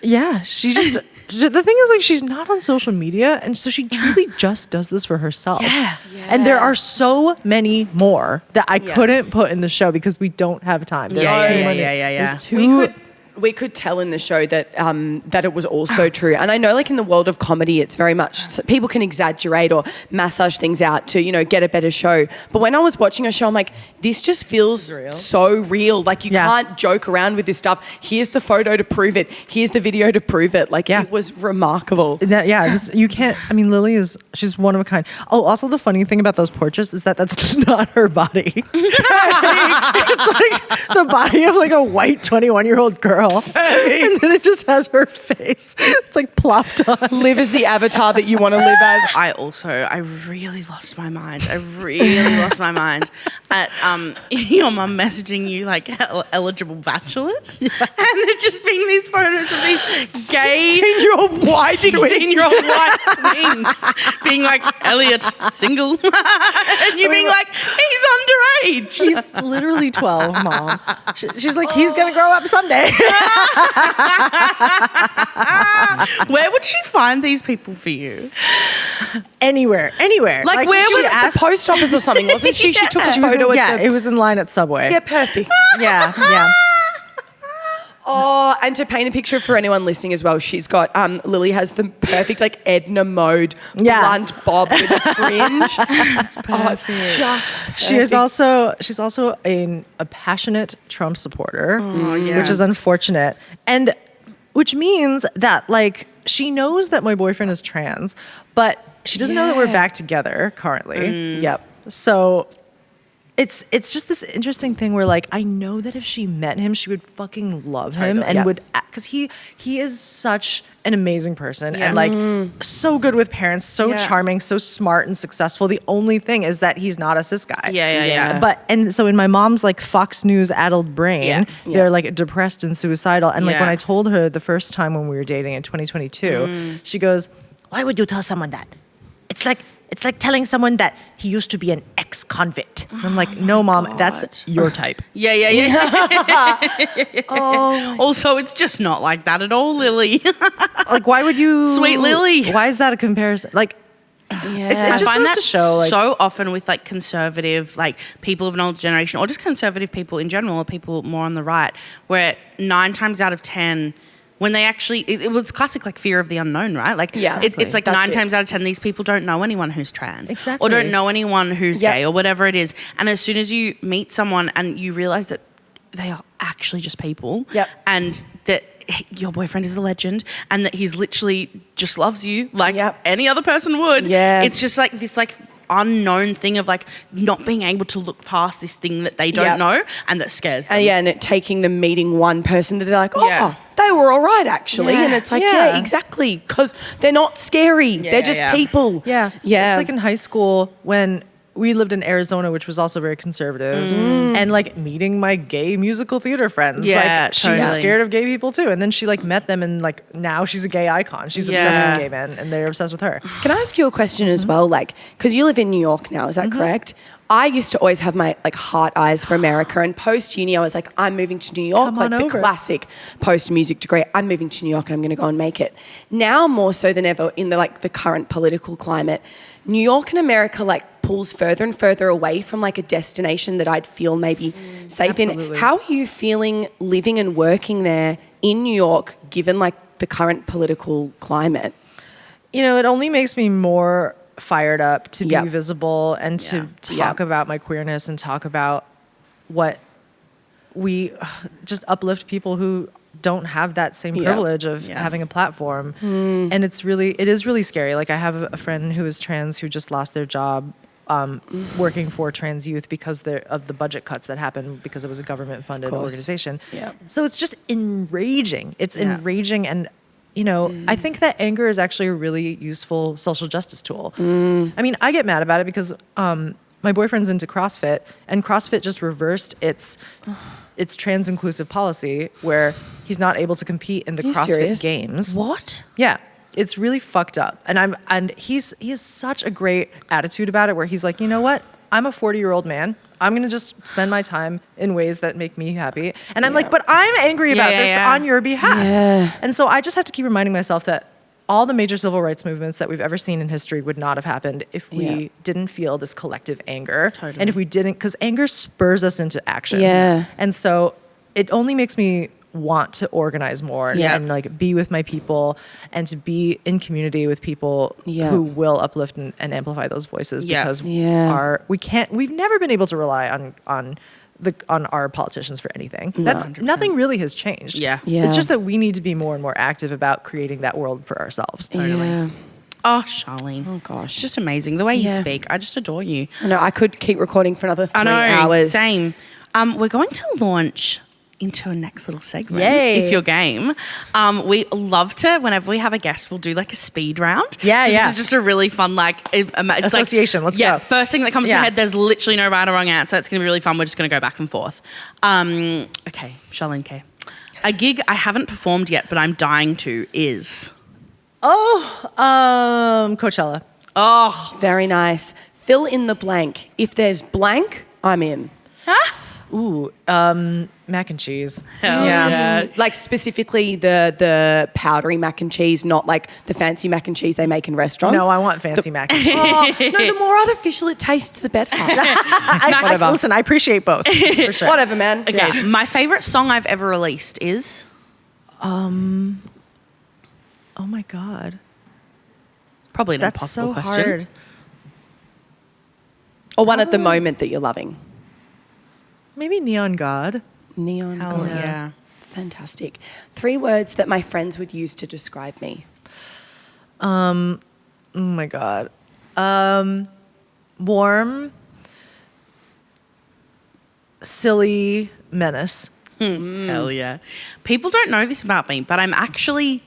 Yeah, she just... The thing is, like, she's not on social media, and so she truly just does this for herself.
Yeah.
And there are so many more that I couldn't put in the show because we don't have time. There's too many. There's too...
We could tell in the show that that it was also true. And I know, like, in the world of comedy, it's very much people can exaggerate or massage things out to, you know, get a better show. But when I was watching a show, I'm like, this just feels so real. Like, you can't joke around with this stuff. Here's the photo to prove it. Here's the video to prove it. Like, it was remarkable.
You can't. I mean, she's one of a kind. Oh, also the funny thing about those portraits is that that's not her body. It's like the body of like a white 21-year-old girl. And then it just has her face. It's like plopped on.
Live as the avatar that you want to live as.
I really lost my mind. At your mum messaging you like eligible bachelors, and it just being these photos of these gay
16-year-old white
twins being like, Elliot, single, and you being like, he's underage.
He's literally 12, Mom. She's like, he's gonna grow up someday.
Where would she find these people for you?
Anywhere.
Like where
She
was
was at the post office or something, wasn't she? She took a
She was
photo
it was in line at Subway.
Yeah, perfect.
Yeah.
Oh, and to paint a picture for anyone listening as well, she's got Lily has the perfect like Edna mode blunt bob with a fringe. It's perfect. Oh, it's just perfect.
She's also a passionate Trump supporter, which is unfortunate, and which means that like she knows that my boyfriend is trans, but she doesn't know that we're back together currently.
Yep.
So it's just this interesting thing where like I know that if she met him, she would fucking love him and would, because he is such an amazing person and like so good with parents, so charming, so smart and successful. The only thing is that he's not a cis guy. But and so in my mom's like Fox News addled brain, they're like depressed and suicidal. And like when I told her the first time when we were dating in 2022, she goes, "Why would you tell someone that? It's like telling someone that he used to be an ex-convict." And I'm like, no, Mom, that's your type.
Also, it's just not like that at all, Lily.
Like, why would you...
Sweet Lily.
Why is that a comparison? Like, it just
I find
goes
that
to show, like...
so often with like conservative, like people of an older generation, or just conservative people in general, or people more on the right, where 9 times out of 10... when they actually, it was classic like fear of the unknown, right? Like it's like 9 times out of 10, these people don't know anyone who's trans or don't know anyone who's gay or whatever it is. And as soon as you meet someone and you realize that they are actually just people and that your boyfriend is a legend and that he's literally just loves you like any other person would. It's just like this like unknown thing of like not being able to look past this thing that they don't know and that scares them.
And it taking them meeting one person that they're like, they were all right actually. And it's like, exactly, because they're not scary. They're just people.
It's like in high school when we lived in Arizona, which was also very conservative, and like meeting my gay musical theater friends. Like she was scared of gay people too, and then she like met them, and like now she's a gay icon. She's obsessed with gay men, and they're obsessed with her.
Can I ask you a question as well? Like, because you live in New York now, is that correct? I used to always have my like heart eyes for America, and post uni, I was like, I'm moving to New York, like the classic post music degree. I'm moving to New York, and I'm going to go and make it. Now more so than ever in the like the current political climate, New York and America like pulls further and further away from like a destination that I'd feel maybe safe in. How are you feeling living and working there in New York, given like the current political climate?
You know, it only makes me more fired up to be visible and to talk about my queerness and talk about what we just uplift people who don't have that same privilege of having a platform. And it is really scary. Like I have a friend who is trans who just lost their job working for trans youth because of the budget cuts that happened because it was a government funded organization. So it's just enraging. It's enraging. And I think that anger is actually a really useful social justice tool. I mean, I get mad about it because my boyfriend's into CrossFit, and CrossFit just reversed its trans inclusive policy where he's not able to compete in the CrossFit
serious?
games.
What?
Yeah. It's really fucked up. And he has such a great attitude about it where he's like, you know what? I'm a 40-year-old man. I'm going to just spend my time in ways that make me happy. And I'm like, but I'm angry about this on your behalf.
Yeah.
And so I just have to keep reminding myself that all the major civil rights movements that we've ever seen in history would not have happened if we didn't feel this collective anger.
Totally.
And if we didn't, because anger spurs us into action.
Yeah.
And so it only makes me want to organize more and like be with my people and to be in community with people who will uplift and amplify those voices because we've never been able to rely on our politicians for anything. Nothing really has changed.
Yeah.
It's just that we need to be more and more active about creating that world for ourselves.
Totally.
Yeah.
Oh, Charlene.
Oh, gosh.
It's just amazing. The way you speak, I just adore you.
I know, I could keep recording for another 3 hours.
Same. We're going to launch into a next little segment.
Yay.
If you're game. We love to, whenever we have a guest, we'll do like a speed round.
Yeah,
so
yeah.
This is just a really fun, it's
association.
Like,
Let's go.
First thing that comes to your head, there's literally no right or wrong answer. It's going to be really fun. We're just going to go back and forth. Okay, Charlene Kaye. A gig I haven't performed yet, but I'm dying to is...
Coachella.
Oh.
Very nice. Fill in the blank. If there's blank, I'm in.
Ooh, mac and cheese.
Hell yeah.
Like specifically the powdery mac and cheese, not like the fancy mac and cheese they make in restaurants.
No, I want fancy mac and cheese.
Oh, no, the more artificial it tastes, the better. Whatever.
Listen, I appreciate both. For sure.
Whatever, man.
Okay,
Yeah.
my favorite song I've ever released is...
Oh my God.
Probably an
That's
impossible
so
question.
hard.
Or one at the moment that you're loving.
Maybe Neon God.
Neon
Hell
God.
yeah.
Fantastic. 3 words that my friends would use to describe me.
Oh my God. Warm, silly, menace.
Hell yeah. People don't know this about me, but I'm actually...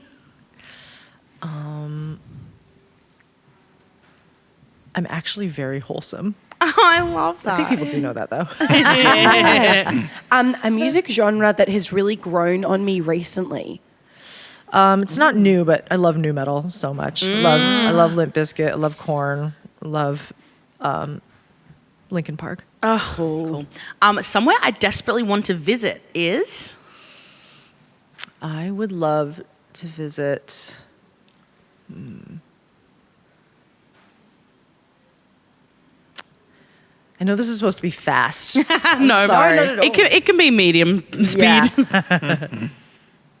I'm actually very wholesome.
I love that.
I think people do know that though.
A music genre that has really grown on me recently.
It's not new, but I love new metal so much. I love Limp Bizkit. I love Korn. I love Linkin Park.
Oh, cool. Somewhere I desperately want to visit is...
I would love to visit. I know this is supposed to be fast.
No,
sorry.
not at all. It can be medium speed.
Yeah.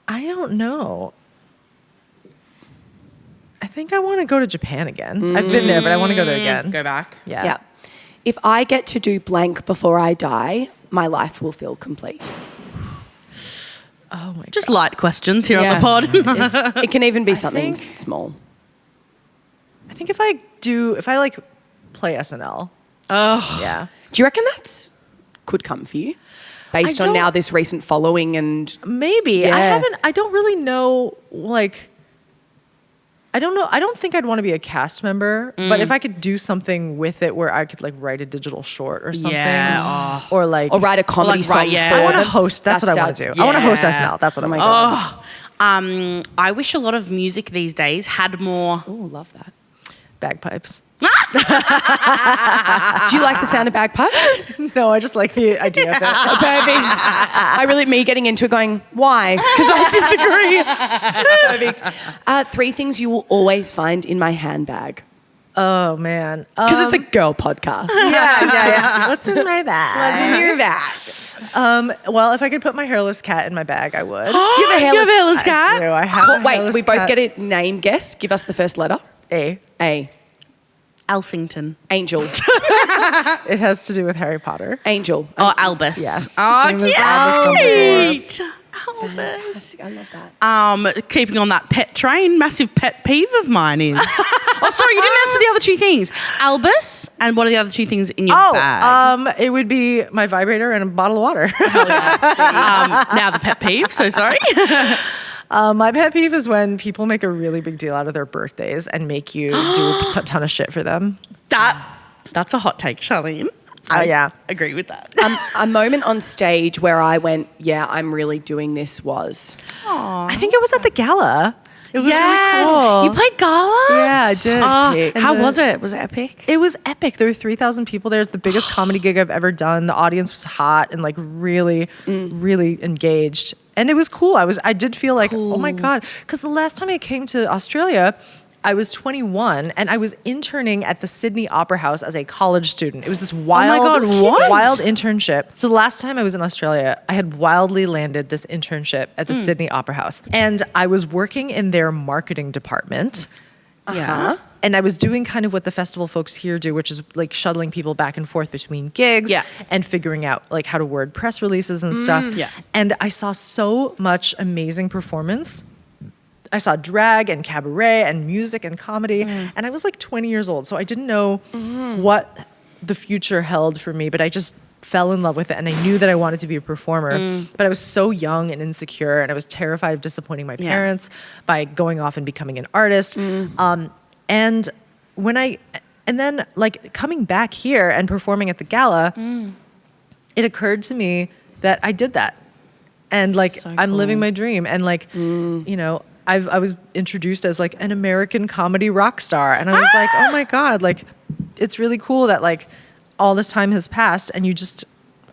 I don't know. I think I want to go to Japan again. I've been there, but I want to go there again.
Go back.
Yeah.
Yeah. If I get to do blank before I die, my life will feel complete.
Oh my
Just
God.
light questions here
Yeah.
on the pod.
It can even be something
think-
small.
I think if I like play SNL.
Oh,
Yeah.
Do you reckon that's could come for you? Based on
don't-
now this recent following and
Maybe.
Yeah.
I don't really know, like, I don't know. I don't think I'd want to be a cast member, but if I could do something with it where I could like write a digital short or something.
Yeah.
Or like,
or write a comedy
like,
song.
right, yeah.
for
I want to
them.
host. That's
That
what I want to
sounds-
do. I want to host
Yeah.
SNL. That's what
Oh
I'm
my
going.
God.
I wish a lot of music these days had more...
Oh, love that.
Bagpipes.
Do you like the sound of bagpipes?
No, I just like the idea of it.
I really, me getting into it going, why? Because I disagree. Perfect. 3 things you will always find in my handbag.
Oh man.
Because it's a girl podcast.
yeah. What's in my bag?
What's in your bag?
Well, if I could put my hairless cat in my bag, I would.
You have a hairless,
cat?
I do. I have. a
Wait,
hairless
we both
cat.
get a name guess. Give us the first letter.
A.
A.
Alfington.
Angel.
It has to do with Harry Potter.
Angel.
Oh, Albus.
Yes.
Oh,
His name is Albus
cute. Albus.
Fantastic. I love that.
Keeping on that pet train, massive pet peeve of mine is... oh, sorry, you didn't answer the other 2 things. Albus, and what are the other 2 things in your bag?
It would be my vibrator and a bottle of water.
Now the pet peeve, so sorry.
My pet peeve is when people make a really big deal out of their birthdays and make you do a ton of shit for them.
That's a hot take, Charlene. I agree with that.
A moment on stage where I went, yeah, I'm really doing this was.
I think it was at the gala. It was really cool.
You played gala?
Yeah, I did.
How was it? Was it epic?
It was epic. There were 3,000 people there. It's the biggest comedy gig I've ever done. The audience was hot and like really, really engaged. And it was cool. I did feel like, oh my God. Because the last time I came to Australia, I was 21 and I was interning at the Sydney Opera House as a college student. It was this wild internship. So the last time I was in Australia, I had wildly landed this internship at the Sydney Opera House. And I was working in their marketing department.
Yeah.
And I was doing kind of what the festival folks here do, which is like shuttling people back and forth between gigs and figuring out like how to word press releases and stuff.
Yeah.
And I saw so much amazing performance. I saw drag and cabaret and music and comedy. And I was like 20 years old. So I didn't know what the future held for me, but I just fell in love with it. And I knew that I wanted to be a performer, but I was so young and insecure. And I was terrified of disappointing my parents by going off and becoming an artist. And then like coming back here and performing at the gala, it occurred to me that I did that. And like, so I'm living my dream. And like, you know, I was introduced as like an American comedy rock star. And I was like, oh my God, like, it's really cool that like all this time has passed and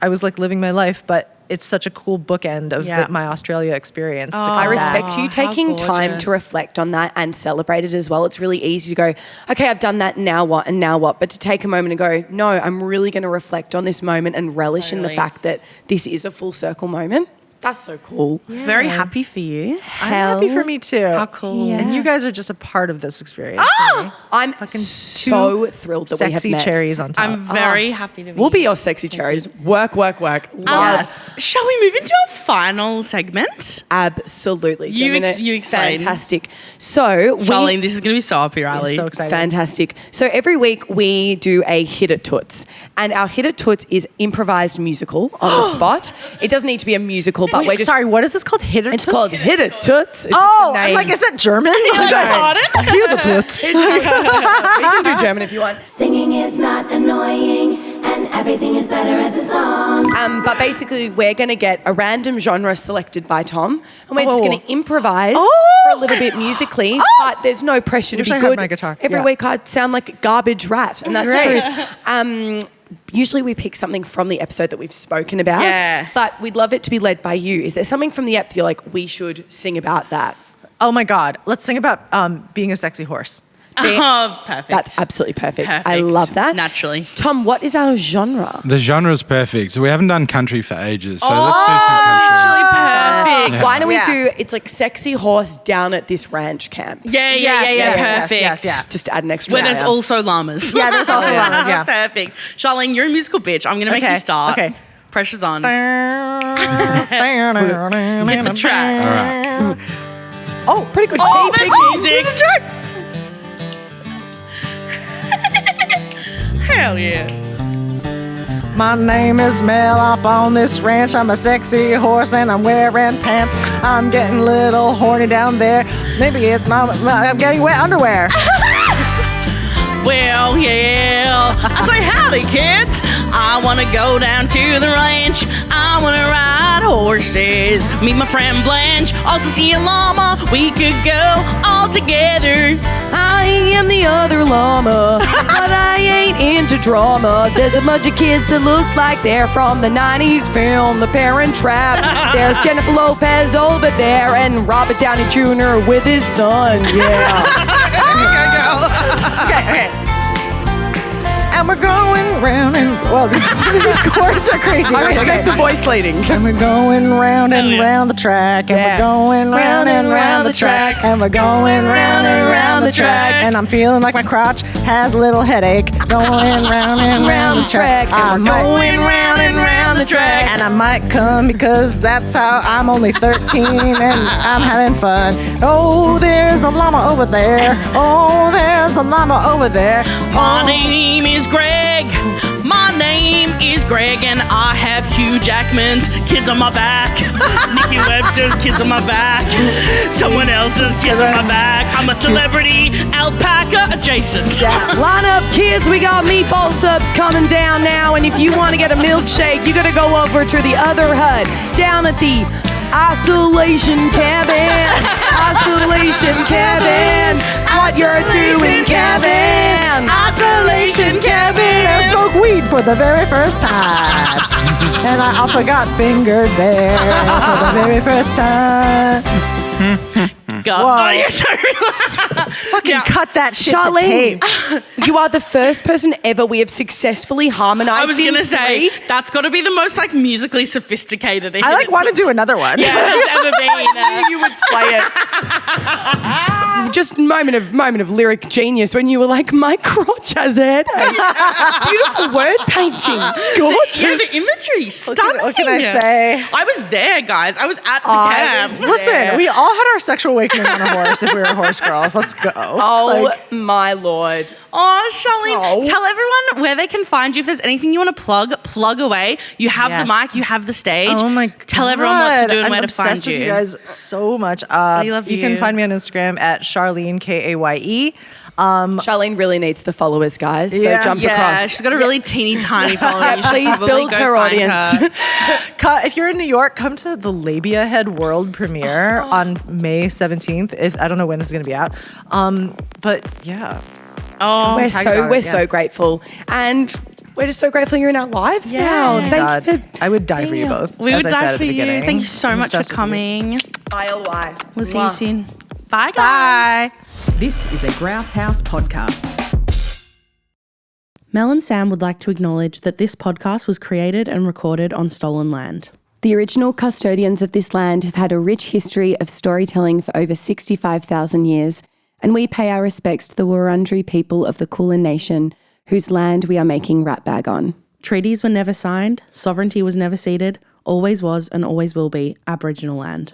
I was like living my life, but it's such a cool bookend of my Australia experience.
I respect you taking time to reflect on that and celebrate it as well. It's really easy to go, okay, I've done that, now what, and now what? But to take a moment and go, no, I'm really going to reflect on this moment and relish in the fact that this is a full circle moment. That's so cool.
Yeah. Very happy for you.
I'm happy for me too.
How cool.
Yeah. And you guys are just a part of this experience.
I'm so thrilled that we have met.
Sexy cherries on top.
I'm very happy to be
We'll be your sexy cherries. Work.
Yes. Shall we move into our final segment?
Absolutely.
You explain.
Fantastic. So,
Charlene, this is going to be so up your alley.
I'm so excited.
Fantastic. So every week we do a Hit It Toots. And our Hit It Toots is improvised musical on the spot. It doesn't need to be a musical, but we're just...
Sorry, what is this called? Hit It Toots?
It's called Hit It Toots. It's
I'm like, is that German?
Hit It Toots. We can do German if you want.
Singing is not annoying, and everything is better as a song.
But basically, we're going to get a random genre selected by Tom, and we're just going to improvise for a little bit musically, but there's no pressure to be
I
good.
had my guitar.
Every week I sound like a garbage rat, and that's true. Usually we pick something from the episode that we've spoken about, but we'd love it to be led by you. Is there something from the app that you're like, we should sing about that?
Oh my God. Let's sing about being a sexy horse.
Perfect.
That's absolutely perfect. I love that.
Naturally.
Tom, what is our genre?
The genre is perfect. So we haven't done country for ages. So let's do some country.
Actually perfect.
Yeah.
Why don't we do, it's like sexy horse down at this ranch camp.
Yeah. Perfect.
Yes.
Just to add an extra
Where there's
layer.
also llamas.
Yeah, there's also llamas, yeah.
Perfect. Charlene, you're a musical bitch. I'm going to make you start.
Okay.
Pressure's on.
Hit
Hit the track.
All right.
Oh, pretty good.
Oh, that's music. Hell yeah.
My name is Mel, up on this ranch. I'm a sexy horse and I'm wearing pants. I'm getting a little horny down there. Maybe it's I'm getting wet underwear.
Well, yeah. I say howdy, kids. I want to go down to the ranch. I want to ride horses. Meet my friend Blanche. Also see a llama. We could go all together.
I am the other llama, but I ain't into drama. There's a bunch of kids that look like they're from the 90s film, The Parent Trap. There's Jennifer Lopez over there and Robert Downey Jr. with his son. Yeah.
Okay. And we're going round and these chords are crazy.
I respect the voice leading.
And we're going round and round the track. And we're going round and round the track. And we're going round and round the track. And I'm feeling like my crotch has a little headache. Going round and round the track.
And we're going round and round the track.
And I might come because that's how I'm only 13 and I'm having fun. Oh, there's a llama over there. Oh, there's a llama over there.
My name is Greg. My name is Greg, and I have Hugh Jackman's kids on my back. Nikki Webster's kids on my back. Someone else's kids on my back. I'm a celebrity alpaca adjacent.
Line up, kids. We got meatball subs coming down now. And if you want to get a milkshake, you got to go over to the other hut down at the isolation cabin. Isolation cabin. What you're doing, cabin.
Isolation cabin. I smoked weed for the very first time. And I also got fingered there for the very first time.
God.
Whoa.
Oh, yeah, sorry.
Fucking cut that shit to
Charlene,
tape.
you are the first person ever we have successfully harmonized.
I was going to say, that's got to be the most like musically sophisticated.
I like want to do another one.
Yeah, has ever been.
You would slay it. Just moment of lyric genius when you were like, my crotch has a headache. Beautiful word painting. Gorgeous.
Yeah, the imagery, stunning.
What can I say?
I was there, guys. I was at the camp.
Listen, we all had our sexual awakening on a horse if we were horse girls. Let's go.
Oh, my Lord.
Oh, Charlene,
Oh.
tell everyone where they can find you. If there's anything you want to plug away. You have the mic, you have the stage.
Oh my God.
Tell everyone what to do and
I'm
where to find
obsessed with you guys so much.
We love
you can
you.
find me on Instagram at Charlene Kaye.
Charlene really needs the followers, guys. So
Yeah.
jump
Yeah,
across.
she's got a really teeny tiny following. You should
Please
probably
build
go
her
find
audience.
her.
If you're in New York, come to the Labia Head World Premiere on May 17th. I don't know when this is going to be out. But yeah.
Oh,
We're
tag about it,
so grateful. And we're just so grateful you're in our lives
Yeah.
now.
Oh
my
Thank
God.
you for
I would die for you
being
both.
we
as
would
I said
die
at
for
the
you.
beginning.
Thank you so
I'm
much for
obsessed with you.
coming.
ILY.
We'll see you
Mwah.
soon. Bye, guys.
Bye.
This is a Grouse House podcast.
Mel and Sam would like to acknowledge that this podcast was created and recorded on stolen land.
The original custodians of this land have had a rich history of storytelling for over 65,000 years, and we pay our respects to the Wurundjeri people of the Kulin Nation, whose land we are making Ratbag on.
Treaties were never signed, sovereignty was never ceded, always was and always will be Aboriginal land.